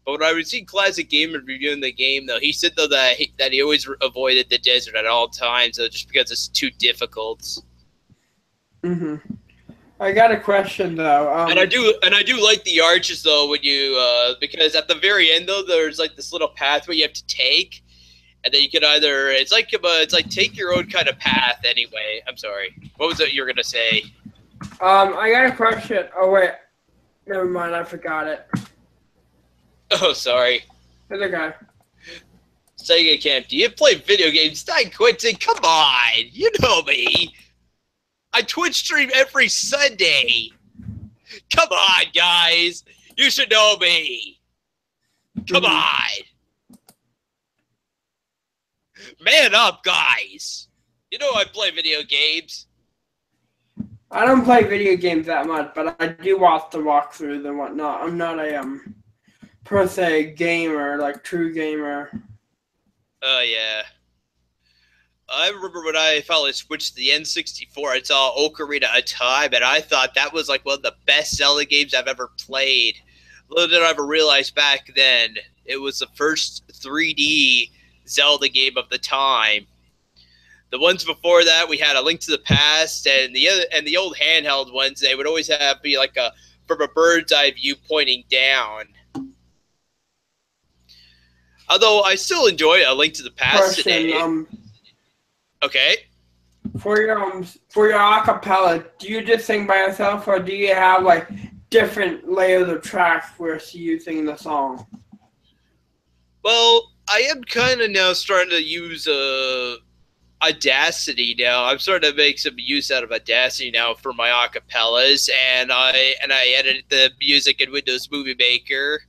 when I was seeing Classic Gamer reviewing the game, though, he said, though, that he always avoided the desert at all times, though, just because it's too difficult. I got a question, though. And I do like the arches, though, when you because at the very end, though, there's like this little pathway you have to take, and then you can either it's like take your own kind of path. Anyway, I'm sorry. What was it you were gonna say? I got a question. Oh wait, never mind. I forgot it. Oh, sorry. It's okay. Segacamp, do you play video games? Stan Quinton, come on. You know me. I Twitch stream every Sunday. Come on, guys. You should know me. Come on. Man up, guys. You know I play video games. I don't play video games that much, but I do watch the walkthroughs and whatnot. I'm not a per se gamer, like true gamer. Oh yeah. I remember when I finally switched to the N64, I saw Ocarina of Time, and I thought that was like one of the best Zelda games I've ever played. Little did I ever realize back then, it was the first 3D Zelda game of the time. The ones before that, we had A Link to the Past, and the old handheld ones, they would always be like from a bird's eye view pointing down. Although I still enjoy A Link to the Past today. Okay. For your acapella, do you just sing by yourself, or do you have like different layers of tracks where you sing the song? Well, I am kind of now starting to use Audacity now. I'm starting to make some use out of Audacity now for my acapellas, and I edit the music in Windows Movie Maker.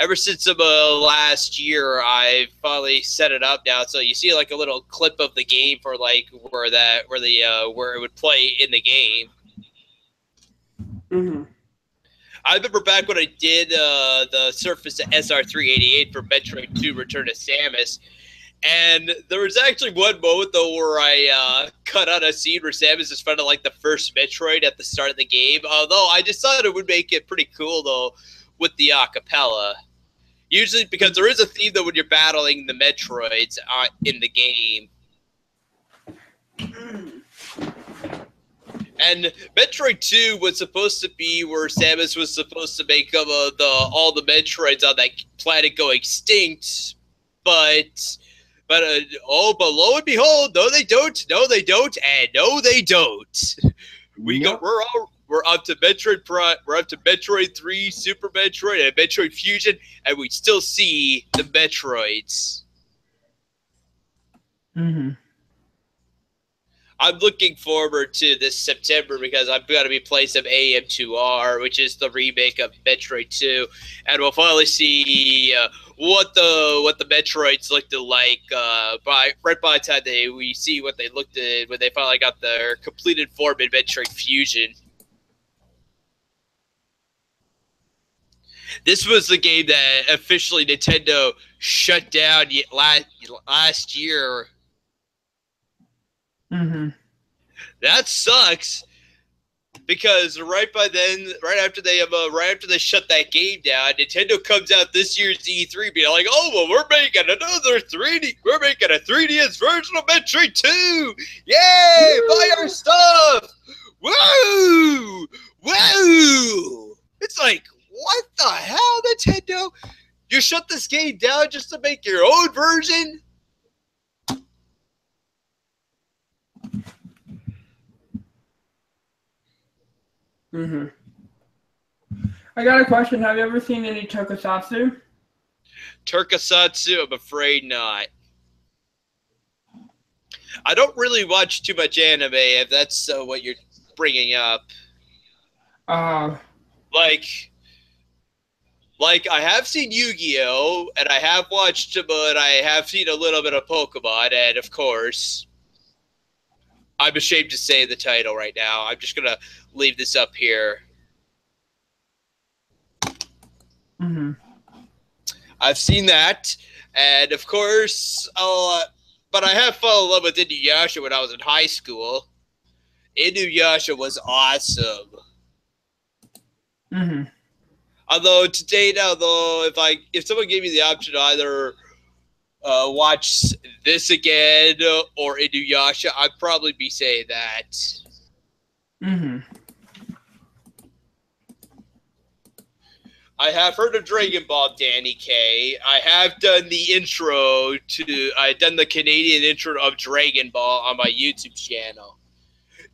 Ever since last year, I finally set it up now, so you see like a little clip of the game for like where it would play in the game. I remember back when I did the Surface SR388 for Metroid 2: Return to Samus, and there was actually one moment though where I cut out a scene where Samus is fighting like the first Metroid at the start of the game. Although I just thought it would make it pretty cool though with the acapella. Usually, because there is a theme though when you're battling the Metroids in the game. And Metroid 2 was supposed to be where Samus was supposed to make all the Metroids on that planet go extinct, but lo and behold, no they don't, and no they don't. We're up to Metroid Prime, we're up to Metroid 3, Super Metroid, and Metroid Fusion, and we still see the Metroids. I'm looking forward to this September because I'm going to be playing some AM2R, which is the remake of Metroid 2, and we'll finally see what the Metroids looked like right by the time we see what they looked at when they finally got their completed form in Metroid Fusion. This was the game that officially Nintendo shut down last year. That sucks because right after they shut that game down, Nintendo comes out this year's E3 being like, "Oh well, we're making a 3DS version of Metroid 2. Yay! Buy our stuff! Woo! Woo!" It's like, what the hell, Nintendo? You're shut this game down just to make your own version? I got a question. Have you ever seen any tokusatsu? Tokusatsu, I'm afraid not. I don't really watch too much anime, if that's what you're bringing up. Like I have seen Yu-Gi-Oh! And I have watched, but I have seen a little bit of Pokemon, and of course, I'm ashamed to say the title right now. I'm just gonna leave this up here. I've seen that, and of course, but I have fallen in love with Inuyasha when I was in high school. Inuyasha was awesome. Although today now, though, if someone gave me the option to either watch this again or Inuyasha, I'd probably be saying that. I have heard of Dragon Ball, Danny K. I have done the intro to. I've done the Canadian intro of Dragon Ball on my YouTube channel.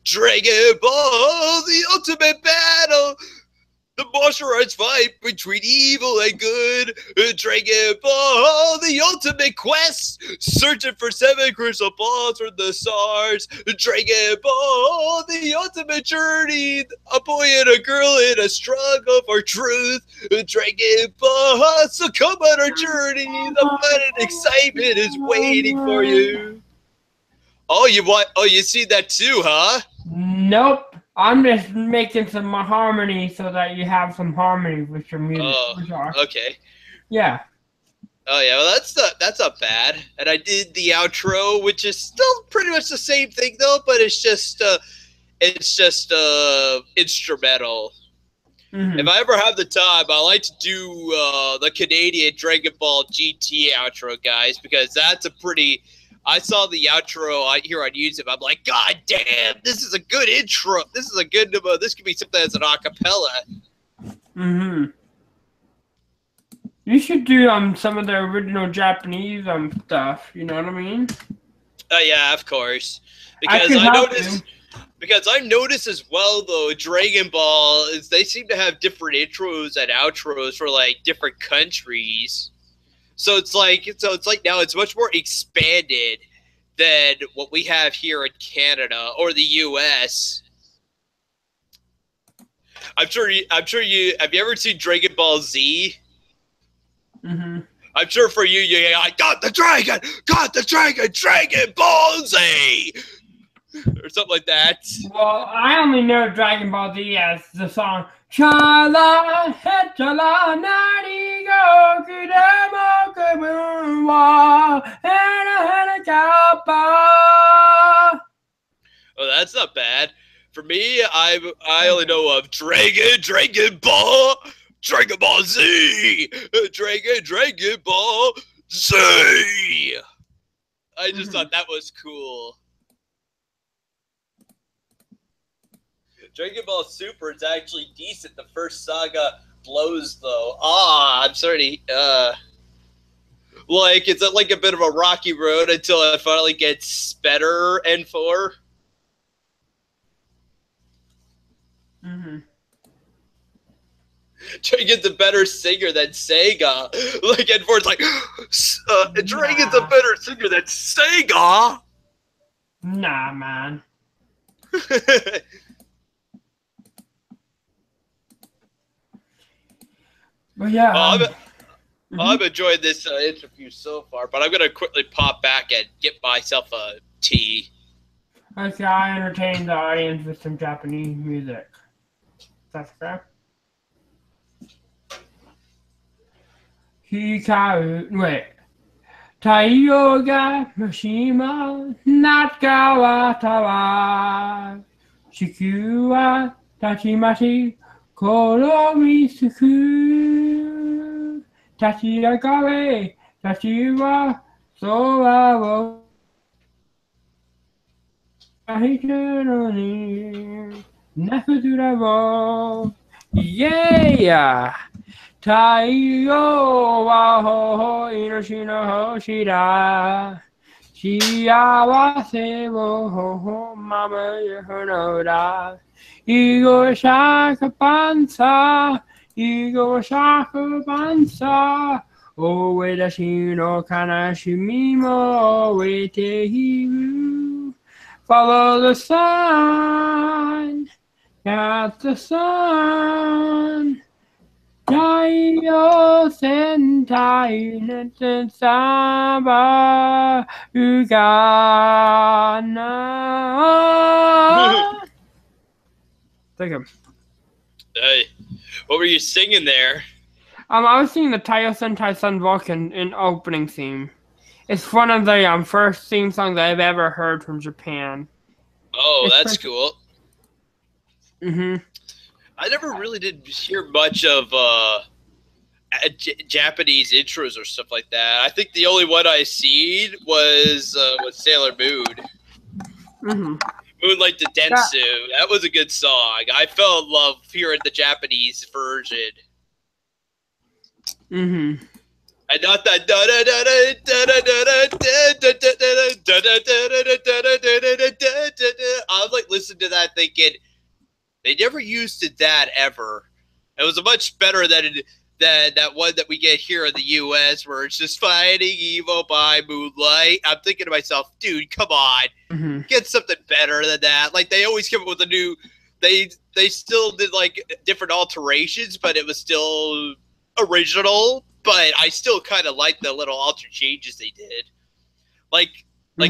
Dragon Ball, the ultimate battle. The martial arts fight between evil and good. Dragon Ball, the ultimate quest. Searching for 7 crystal balls from the stars. Dragon Ball, the ultimate journey. A boy and a girl in a struggle for truth. Dragon Ball, so come on our journey. The fun and excitement is waiting for you. Oh, you see that too, huh? Nope. I'm just making some harmony so that you have some harmony with your music. Oh, okay. Yeah. Oh yeah, well that's not bad. And I did the outro, which is still pretty much the same thing though, but it's just instrumental. If I ever have the time, I like to do the Canadian Dragon Ball GT outro, guys, because that's a pretty. I saw the outro here on YouTube. I'm like, God damn, this is a good intro. This is a good. This could be something as an acapella. You should do some of the original Japanese stuff. You know what I mean? Yeah, of course. Because I noticed as well though, Dragon Ball is they seem to have different intros and outros for like different countries. So it's like now it's much more expanded than what we have here in Canada or the US. I'm sure you have you ever seen Dragon Ball Z? I'm sure for you, I got the dragon, Dragon Ball Z, or something like that. Well, I only know Dragon Ball Z as the song Chala Hetala Nani Go Kudemo Kubuwa Hana Kappa. Oh, that's not bad. For me, I only know of Dragon Ball Z, Dragon Ball Z. I just thought that was cool. Dragon Ball Super is actually decent. The first saga blows though. I'm sorry. Like it's like a bit of a rocky road until it finally gets better. N4. Dragon's a better singer than Sega. Like N4's like, Dragon's a better singer than Sega. Nah, man. But yeah, I've enjoyed this interview so far, but I'm gonna quickly pop back and get myself a tea. Okay, I entertained the audience with some Japanese music. That's correct. Wait. 太陽が真島中はたわ地球はたちまち転びつく立ち上がれたちは空を泣いてるのに泣くずらを Yeah! Taiyo wa ho ho inoshi no hoshira. Shiawase wo ho ho mama yohonoda. Igo shaka pansa. Igo shaka pansa. Owe dashi no kanashimi mo owe te hiru. Follow the sun. Catch the sun. Taiyo sentai neten samba ugana. Thank you. Hey, what were you singing there? I was singing the Taiyo Sentai Sun Vulcan in opening theme. It's one of the first theme songs I've ever heard from Japan. Oh, It's that's cool. I never really did hear much of Japanese intros or stuff like that. I think the only one I seen was Sailor Moon. Moonlight to Densu. That was a good song. I fell in love hearing the Japanese version. And not that. I was like listening to that thinking they never used that ever. It was a much better than that one that we get here in the U.S. where it's just fighting evil by moonlight. I'm thinking to myself, dude, come on, get something better than that. Like they always come up with a new. They still did like different alterations, but it was still original. But I still kind of like the little alter changes they did. Like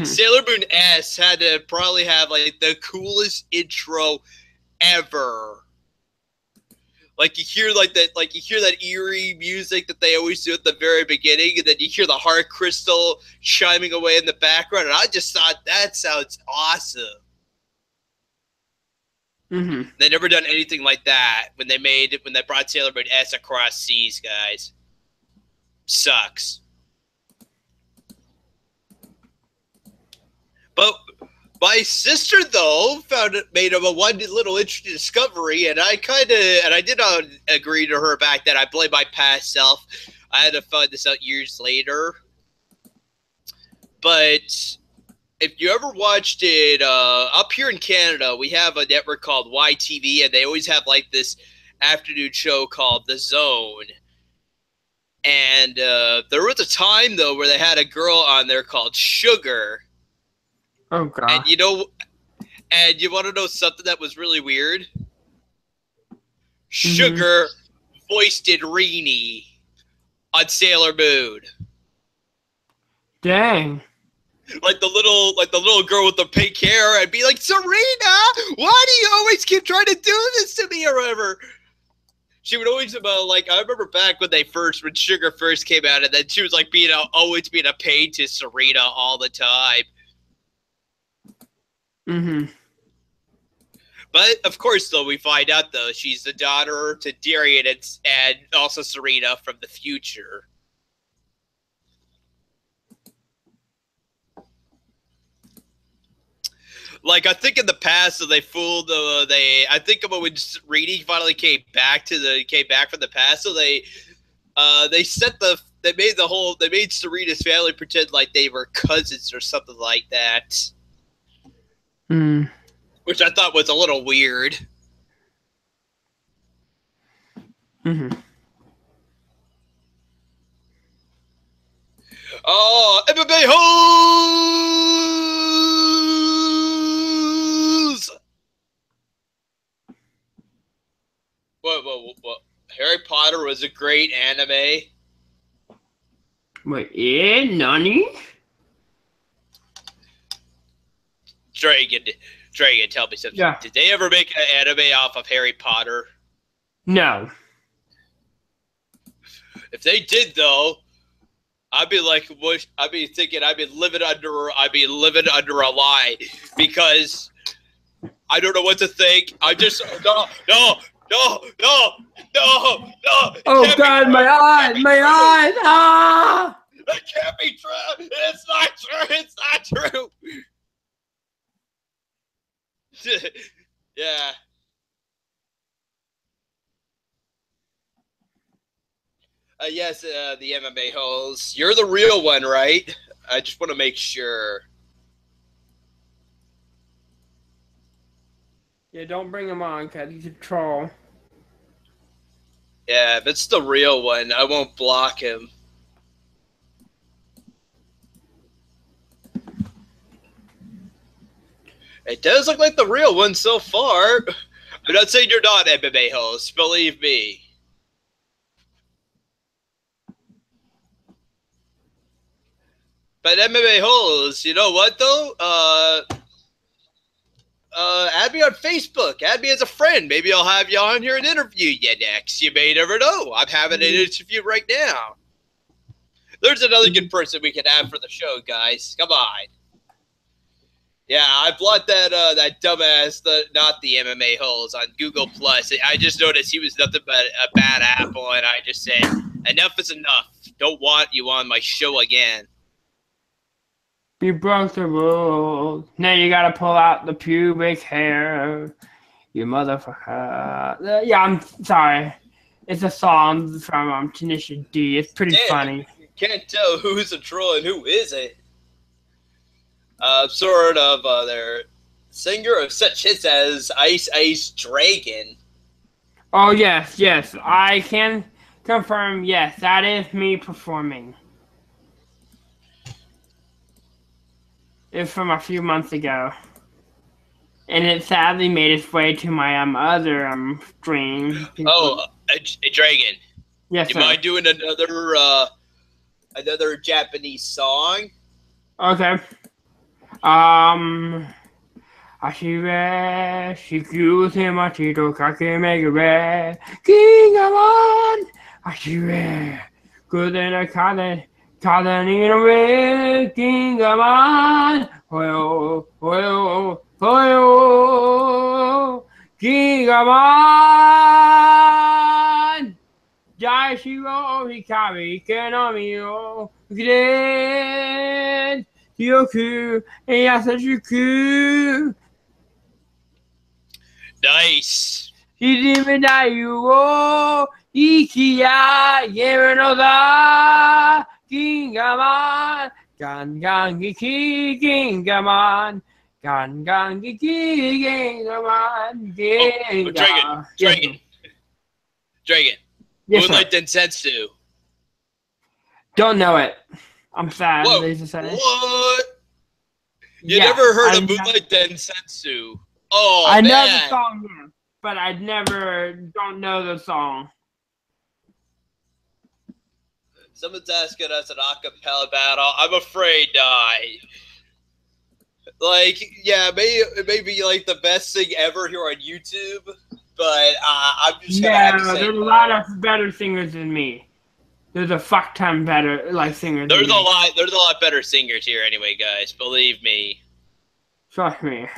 Sailor Moon S had to probably have like the coolest intro ever. Like you hear that eerie music that they always do at the very beginning, and then you hear the heart crystal chiming away in the background, and I just thought that sounds awesome. They never done anything like that when they brought Sailor Moon S across seas, guys. Sucks. But my sister, though, made him a one little interesting discovery, and I did not agree to her back then. I blame my past self. I had to find this out years later. But if you ever watched it, up here in Canada, we have a network called YTV, and they always have like this afternoon show called The Zone. And there was a time, though, where they had a girl on there called Sugar. Oh, God. And you want to know something that was really weird? Sugar voiced Rini on Sailor Moon. Dang. Like the little girl with the pink hair, I'd be like, Serena, why do you always keep trying to do this to me or whatever? She would always I remember back when Sugar first came out, and then she was like always being a pain to Serena all the time. But of course, though, we find out though she's the daughter to Darian and also Serena from the future. Like I think in the past, so they fooled I think about when Rini finally came back from the past, so they made Serena's family pretend like they were cousins or something like that. Which I thought was a little weird. Oh, MMA hoes! What? Harry Potter was a great anime. Wait, nani? Dragon, tell me something. Yeah. Did they ever make an anime off of Harry Potter? No. If they did, though, I'd be thinking I'd be living under a lie, because I don't know what to think. I just no. Oh God, my eyes! Ah! That can't be true. It's not true. Yeah. Yes, the MMA holes. You're the real one, right? I just want to make sure. Yeah, don't bring him on, cause he's a troll. Yeah, if it's the real one, I won't block him. It does look like the real one so far. I'm not saying you're not MMA host, believe me. But MMA holes, you know what though? Add me on Facebook. Add me as a friend. Maybe I'll have you on here and interview you next. You may never know. I'm having an interview right now. There's another good person we can have for the show, guys. Come on. Yeah, I blocked that dumbass, not the MMA holes on Google Plus. I just noticed he was nothing but a bad apple, and I just said, enough is enough. Don't want you on my show again. You broke the rules. Now you gotta pull out the pubic hair. You motherfucker. Yeah, I'm sorry. It's a song from Tenacious D. It's pretty funny. You can't tell who's a troll and who isn't. Sort of their singer of such hits as Ice Ice Dragon. Oh, yes, yes. I can confirm, yes, that is me performing. It's from a few months ago. And it sadly made its way to my other stream. Oh, a Dragon. Yes, you sir. mind doing another Japanese song? Okay. Ashire, shikuse machi to kakemegure, King of on! Ashire, good in a kade, kaden in a way, King of on! Hoyo, hoyo, hoyo, King of on! Jaishiro, hikari, kenami yo, gren! Yoku, Yasashuku. Nice. Hidiminayu, Ikiya, Yerenoda, Gingaman, Gangangiki, Gingaman, Gangangiki, Gingaman, Gingaman. Dragon. Dragon. Yes, Moonlight Densetsu. Don't know it. I'm sad. Whoa, what? You never heard of Moonlight Densetsu? Oh, I man. know the song, yeah, but I don't know the song. Someone's asking us an acapella battle. I'm afraid not. Like, yeah, it may be like the best thing ever here on YouTube, but I'm just gonna have to say there's a lot of better singers than me. There's a fuck ton better singers. There's a lot better singers here anyway, guys. Believe me. Trust me.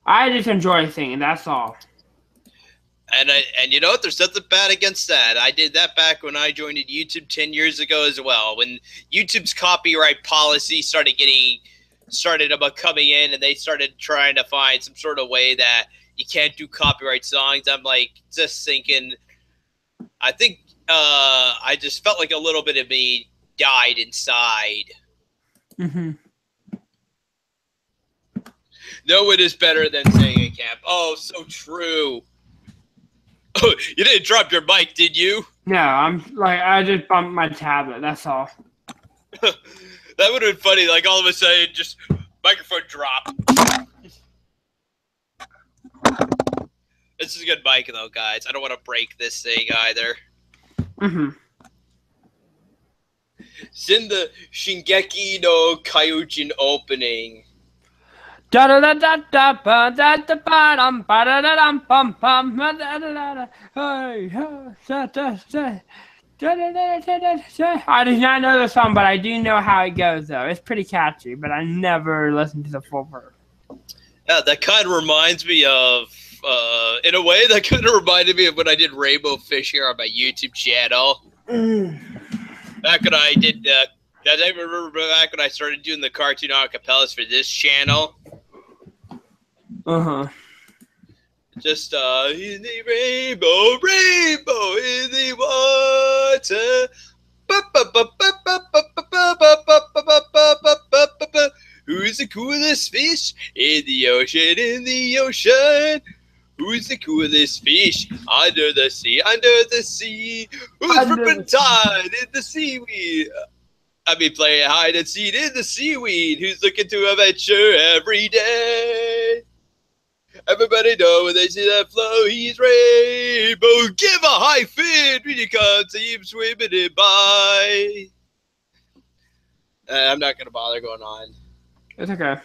I just enjoy singing. That's all. And you know what? There's nothing bad against that. I did that back when I joined YouTube 10 years ago as well. When YouTube's copyright policy started coming in, and they started trying to find some sort of way that you can't do copyright songs. I'm like just thinking. I think. I just felt like a little bit of me died inside. Mm-hmm. No one is better than Segacamp. Oh, so true. Oh, you didn't drop your mic, did you? No, I just bumped my tablet. That's all. That would have been funny. Like all of a sudden, just microphone drop. This is a good mic though, guys. I don't want to break this thing either. Mm-hmm. It's in the Shingeki no Kyojin opening. Da da da da da ba da da ba dum ba da da dum bum bum da da da da hey da da da. I do not know the song, but I do know how it goes though. It's pretty catchy, but I never listened to the full verse. Yeah, that kind of reminds me of. In a way, that kind of reminded me of when I did Rainbow Fish here on my YouTube channel. Back when I did, I remember back when I started doing the cartoon acapellas for this channel. Uh-huh. Just in the rainbow, rainbow in the water. Who's the coolest fish in the ocean? In the ocean. Who's the coolest fish under the sea? Under the sea. Who's ripping tide in the seaweed? I mean, playing hide and seek in the seaweed. Who's looking to adventure every day? Everybody know when they see that flow, he's rainbow. Give a high fin when you come see him swimming it by. I'm not going to bother going on. It's okay.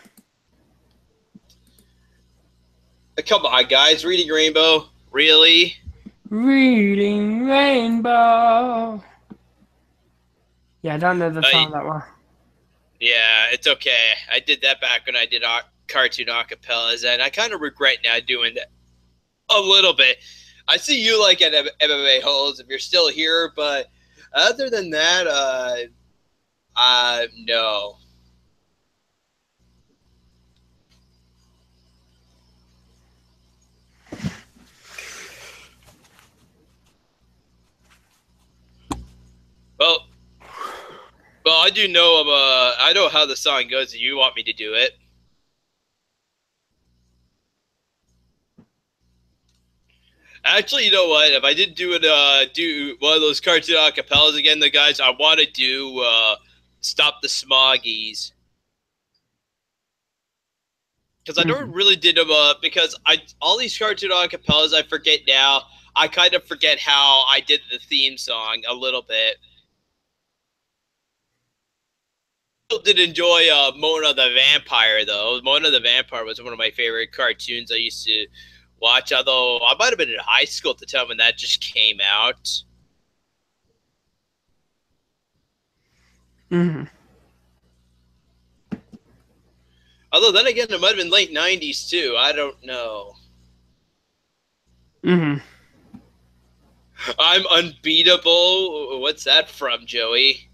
Come on, guys. Reading Rainbow. Really? Reading Rainbow. Yeah, I don't know the song that well. Yeah, it's okay. I did that back when I did cartoon acapellas, and I kind of regret now doing that a little bit. I see you like at MMA Holes if you're still here, but other than that, no. Well, I do know I know how the song goes. If you want me to do it? Actually, you know what? If I did do one of those cartoon acapellas again, the guys, I want to do "Stop the Smoggies" because I don't really did them because all these cartoon acapellas I forget now. I kind of forget how I did the theme song a little bit. Still did enjoy Mona the Vampire though. Mona the Vampire was one of my favorite cartoons I used to watch, although I might have been in high school at the time when that just came out. Although then again, it might have been late 90s too. I don't know. I'm unbeatable. What's that from, Joey?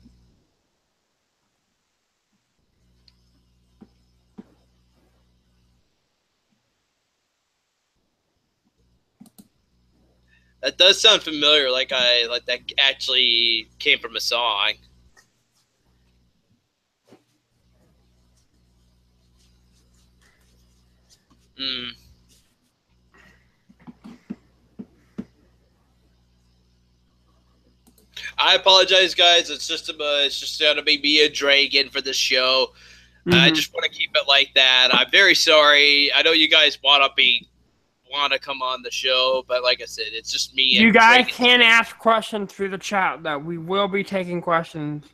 That does sound familiar, like that actually came from a song. I apologize, guys. It's just gonna be me and Dre again for this show. I just want to keep it like that. I'm very sorry. I know you guys want to come on the show, but like I said, it's just me. You guys can ask questions through the chat, though. We will be taking questions.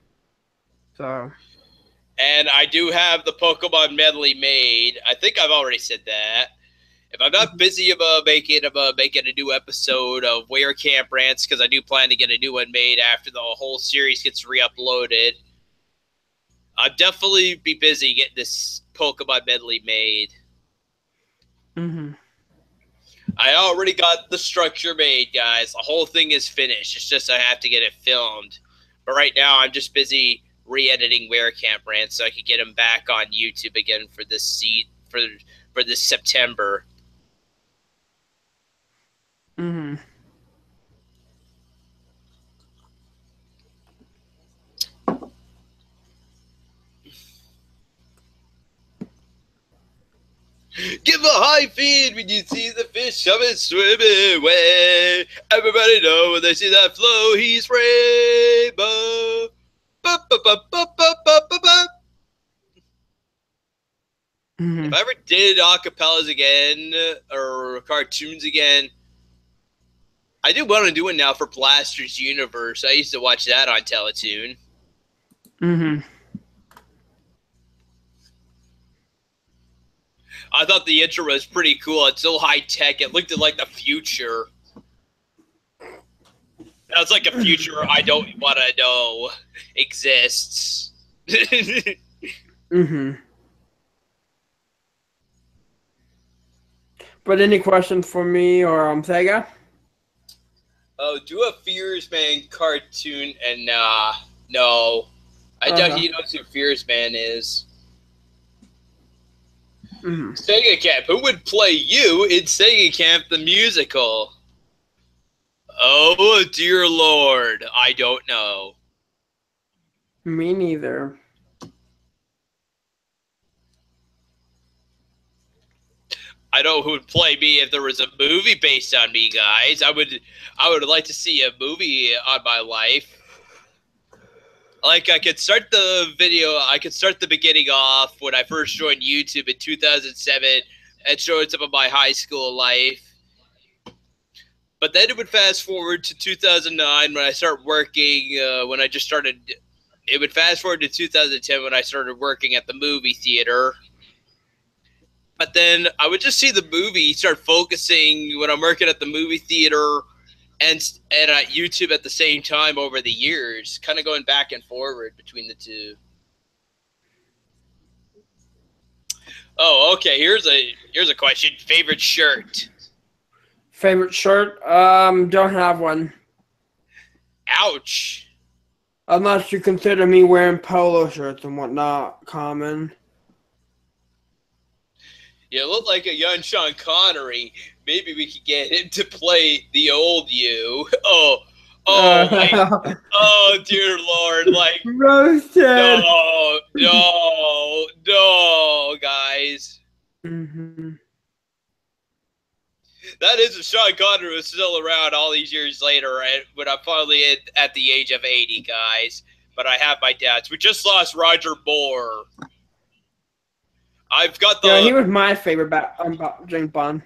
So. And I do have the Pokemon medley made. I think I've already said that. If I'm not busy about making a new episode of Where Camp Rants, because I do plan to get a new one made after the whole series gets re-uploaded. I'll definitely be busy getting this Pokemon medley made. I already got the structure made, guys. The whole thing is finished. It's just I have to get it filmed. But right now, I'm just busy re-editing Where Camp Rants so I can get them back on YouTube again for this for this September. Give a high feed when you see the fish coming swimming away. Everybody know when they see that flow, he's rainbow. Ba, ba, ba, ba, ba, ba, ba, ba. If I ever did acapellas again or cartoons again, I do want to do it now for Blaster's Universe. I used to watch that on Teletoon. I thought the intro was pretty cool. It's so high tech. It looked like the future. That was like a future I don't want to know exists. But any questions for me or Sega? Oh, do a Fears Man cartoon and no. I doubt he knows who Fears Man is. Mm-hmm. Segacamp. Who would play you in Segacamp the musical? Oh, dear Lord. I don't know. Me neither. I know who would play me if there was a movie based on me, guys. I would like to see a movie on my life. Like, I could start the video, I could start the beginning off when I first joined YouTube in 2007 and show some of my high school life. But then it would fast forward to 2009 when I started working, when I just started. It would fast forward to 2010 when I started working at the movie theater. But then I would just see the movie start focusing when I'm working at the movie theater and at YouTube at the same time over the years, kind of going back and forward between the two. Oh, okay. Here's a question. Favorite shirt? Favorite shirt? Don't have one. Ouch. Unless you consider me wearing polo shirts and whatnot common. You look like a young Sean Connery. Maybe we could get him to play the old you. Oh, dear Lord! Like, roasted. No, guys. Mm-hmm. That is if Sean Connery was still around all these years later, when I'm finally at the age of 80, guys. But I have my doubts. We just lost Roger Moore. I've got the. Yeah, he was my favorite James Bond.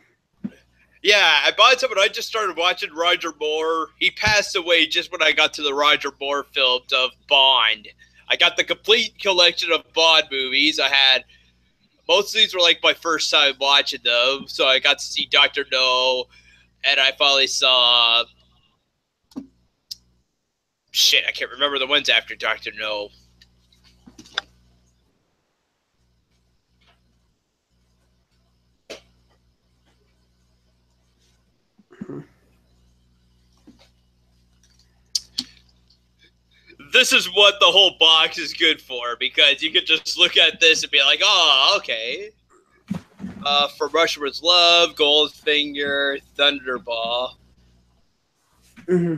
Yeah, I bought someone. I just started watching Roger Moore. He passed away just when I got to the Roger Moore films of Bond. I got the complete collection of Bond movies. I had most of these were like my first time watching them, so I got to see Dr. No, and I finally saw. Shit, I can't remember the ones after Dr. No. This is what the whole box is good for, because you could just look at this and be like, oh, okay. For Russia with Love, Goldfinger, Thunderball. Mm-hmm.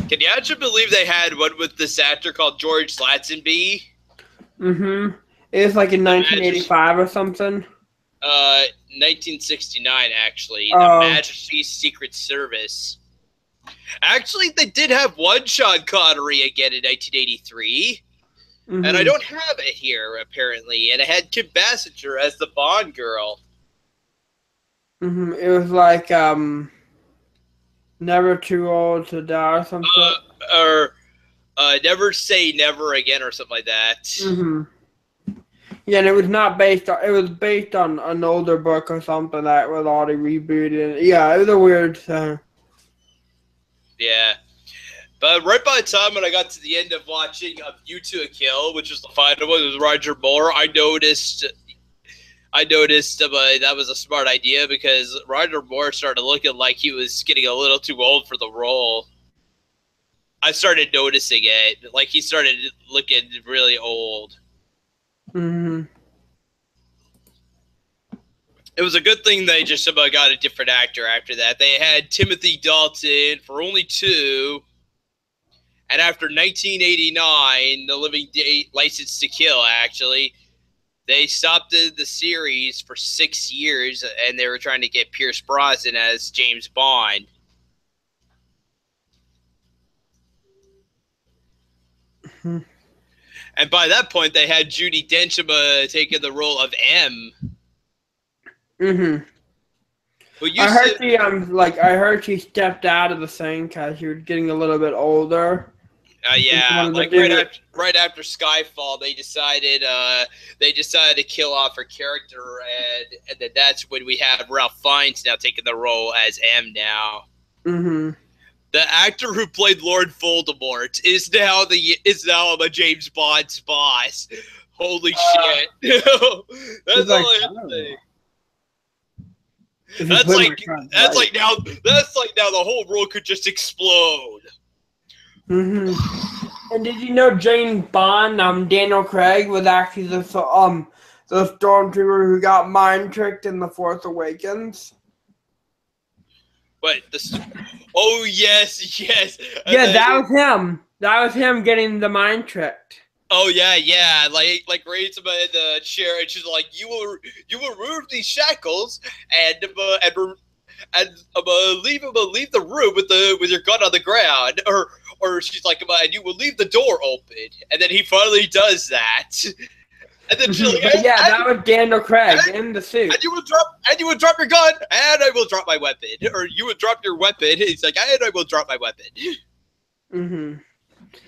Can you actually believe they had one with this actor called George Lazenby? Mm-hmm. It was like in 1985 or something. 1969, actually. The Majesty's Secret Service. Actually, they did have one Sean Connery again in 1983. Mm-hmm. And I don't have it here, apparently. And it had Kim Basinger as the Bond girl. Mm-hmm. It was like, Never Too Old to Die or something. Never Say Never Again or something like that. Mm-hmm. Yeah, and it was not based on, it was based on an older book or something that was already rebooted. Yeah, it was a weird thing. Yeah. But right by the time when I got to the end of watching You to a Kill, which was the final one, with Roger Moore, I noticed that was a smart idea, because Roger Moore started looking like he was getting a little too old for the role. I started noticing it. Like, he started looking really old. Mm-hmm. It was a good thing they just about got a different actor after that. They had Timothy Dalton for only 2. And after 1989, The Living License to Kill, actually, they stopped the series for 6 years, and they were trying to get Pierce Brosnan as James Bond. Mm-hmm. And by that point, they had Judi Dench taking the role of M. Mm-hmm. Well, I heard she stepped out of the thing because she was getting a little bit older. Yeah, like right after Skyfall, they decided to kill off her character, and then that's when we have Ralph Fiennes now taking the role as M now. Mm-hmm. The actor who played Lord Voldemort is now a James Bond's boss. Holy shit! That's all I have to say. That's like now the whole world could just explode. Mm-hmm. And did you know James Bond, Daniel Craig was actually the the stormtrooper who got mind tricked in The Force Awakens. But oh yes, yes. Yeah, that was him. That was him getting the mind tricked. Oh yeah. Like raised him in the chair, and she's like, "You will remove these shackles and leave the room with your gun on the ground, or she's like, and you will leave the door open." And then he finally does that. And then she's like, that was Daniel Craig in the suit. And you will drop your gun, and I will drop my weapon, or you will drop your weapon. He's like, and I will drop my weapon. Mm-hmm.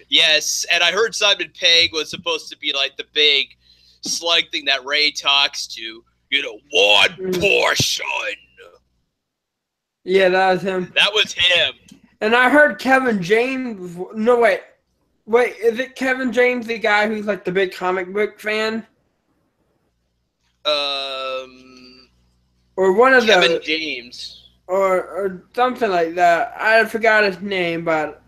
Yes, and I heard Simon Pegg was supposed to be like the big slug thing that Rey talks to. One portion. Yeah, that was him. That was him. And I heard Kevin James. No, wait, is it Kevin James, the guy who's like the big comic book fan? Or one of Kevin James. Or something like that. I forgot his name, but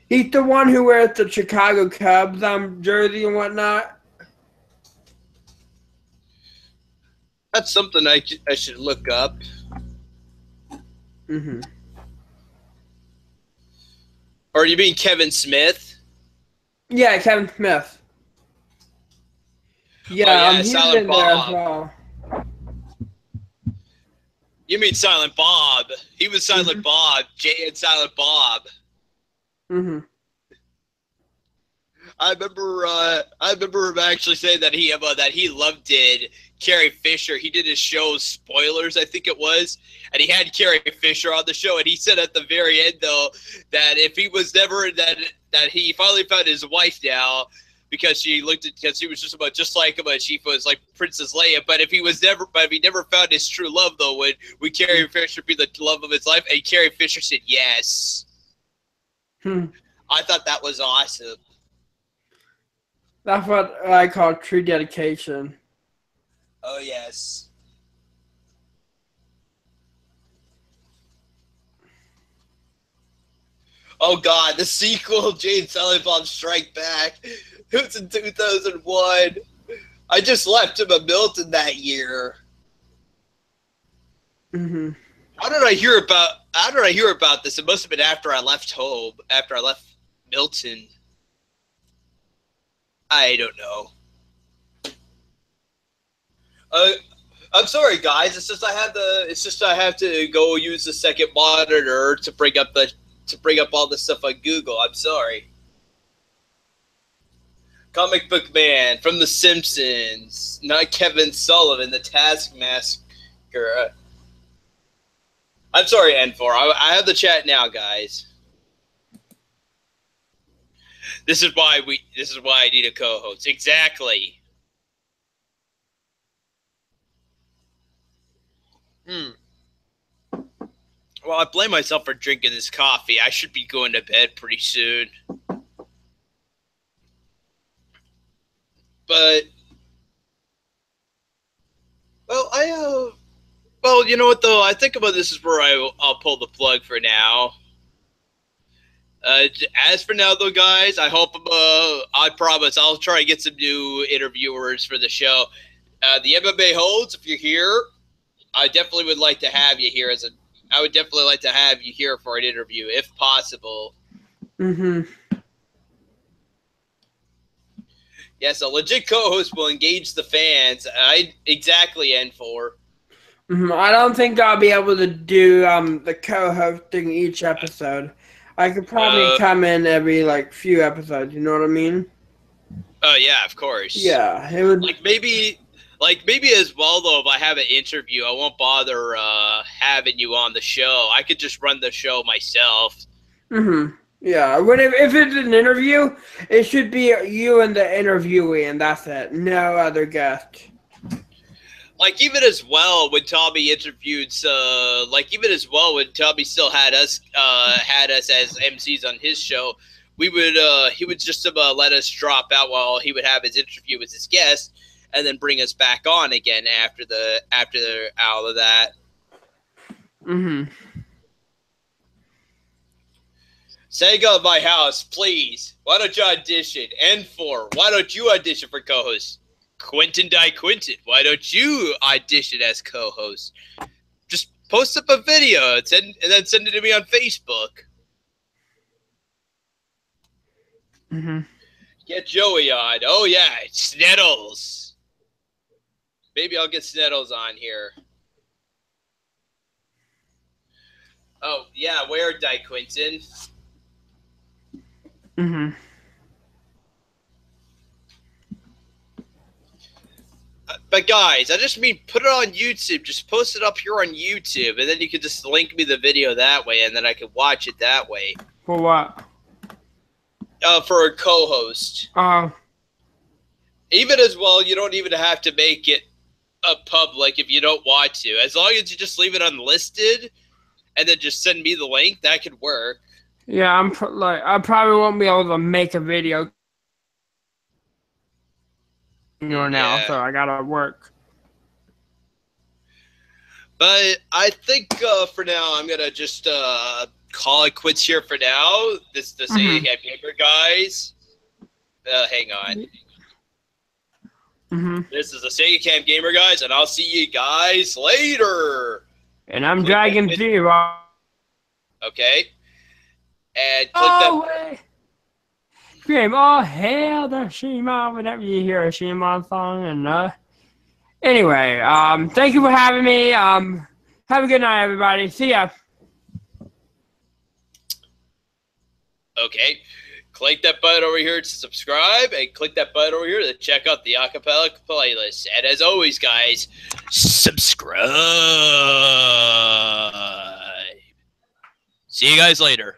he's the one who wears the Chicago Cubs jersey and whatnot. That's something I should look up. Mm-hmm. Or you mean Kevin Smith? Yeah, Kevin Smith. Yeah, he's Silent in Bob. there as well. You mean Silent Bob? He was Silent Bob. Jay and Silent Bob. Mm-hmm. I remember him actually saying that he loved Carrie Fisher. He did his show Spoilers, I think it was, and he had Carrie Fisher on the show, and he said at the very end though that if he was never that he finally found his wife now because he was just like him, and she was like Princess Leia. But if he never found his true love though, would Carrie Fisher be the love of his life? And Carrie Fisher said yes. I thought that was awesome. That's what I call true dedication. Oh, yes. Oh, God, the sequel, Jay and Silent Bob Strike Back. It was in 2001. I just left him a Milton that year. Mm-hmm. How did I hear about this? It must have been after I left home, after I left Milton. I don't know. I'm sorry, guys. It's just I have to go use the second monitor to bring up all the stuff on Google. I'm sorry. Comic Book Man from The Simpsons, not Kevin Sullivan, the Taskmaster. I'm sorry, N4. I have the chat now, guys. This is why I need a co-host. Exactly. Well, I blame myself for drinking this coffee. I should be going to bed pretty soon. But well, you know what though? I think about this is where I'll pull the plug for now. As for now, though, guys, I hope I promise I'll try to get some new interviewers for the show. The MMA holds. If you're here, I definitely would like to have you here I would definitely like to have you here for an interview, if possible. Mm-hmm. Yes, a legit co-host will engage the fans. Exactly, N4. Mm-hmm. I don't think I'll be able to do the co-hosting each episode. I could probably come in every few episodes. You know what I mean? Oh yeah, of course. Yeah, it would maybe as well though. If I have an interview, I won't bother having you on the show. I could just run the show myself. Mm-hmm. Yeah. If it's an interview, it should be you and the interviewee, and that's it. No other guest. Even as well when Tommy interviewed, when Tommy still had us as MCs on his show, he would just let us drop out while he would have his interview with his guest, and then bring us back on again after all of that. Mm-hmm. Sega of my house, please. Why don't you audition? N4, why don't you audition for co-host? Quentin Die Quentin, why don't you audition as co-host? Just post up a video and then send it to me on Facebook. Mm-hmm. Get Joey on. Oh yeah, Sneddles. Maybe I'll get Sneddles on here. Oh yeah, where Die Quentin? Mm-hmm. But guys, I just mean put it on YouTube. Just post it up here on YouTube, and then you can just link me the video that way, and then I can watch it that way. For what? For a co-host. Even as well, you don't even have to make it a public if you don't want to. As long as you just leave it unlisted, and then just send me the link, that could work. Yeah, I probably won't be able to make a video now, so I gotta work. But I think for now, I'm gonna just call it quits here for now. This is the Segacamp Gamer guys. Hang on. This is the Segacamp Gamer guys, and I'll see you guys later. And I'm Dragon Zeron. Okay. And click that. Scream, oh hell, the Shema, whenever you hear a Shema song. And anyway, thank you for having me. Have a good night, everybody. See ya. Okay. Click that button over here to subscribe, and click that button over here to check out the acapella playlist. And as always, guys, subscribe. See you guys later.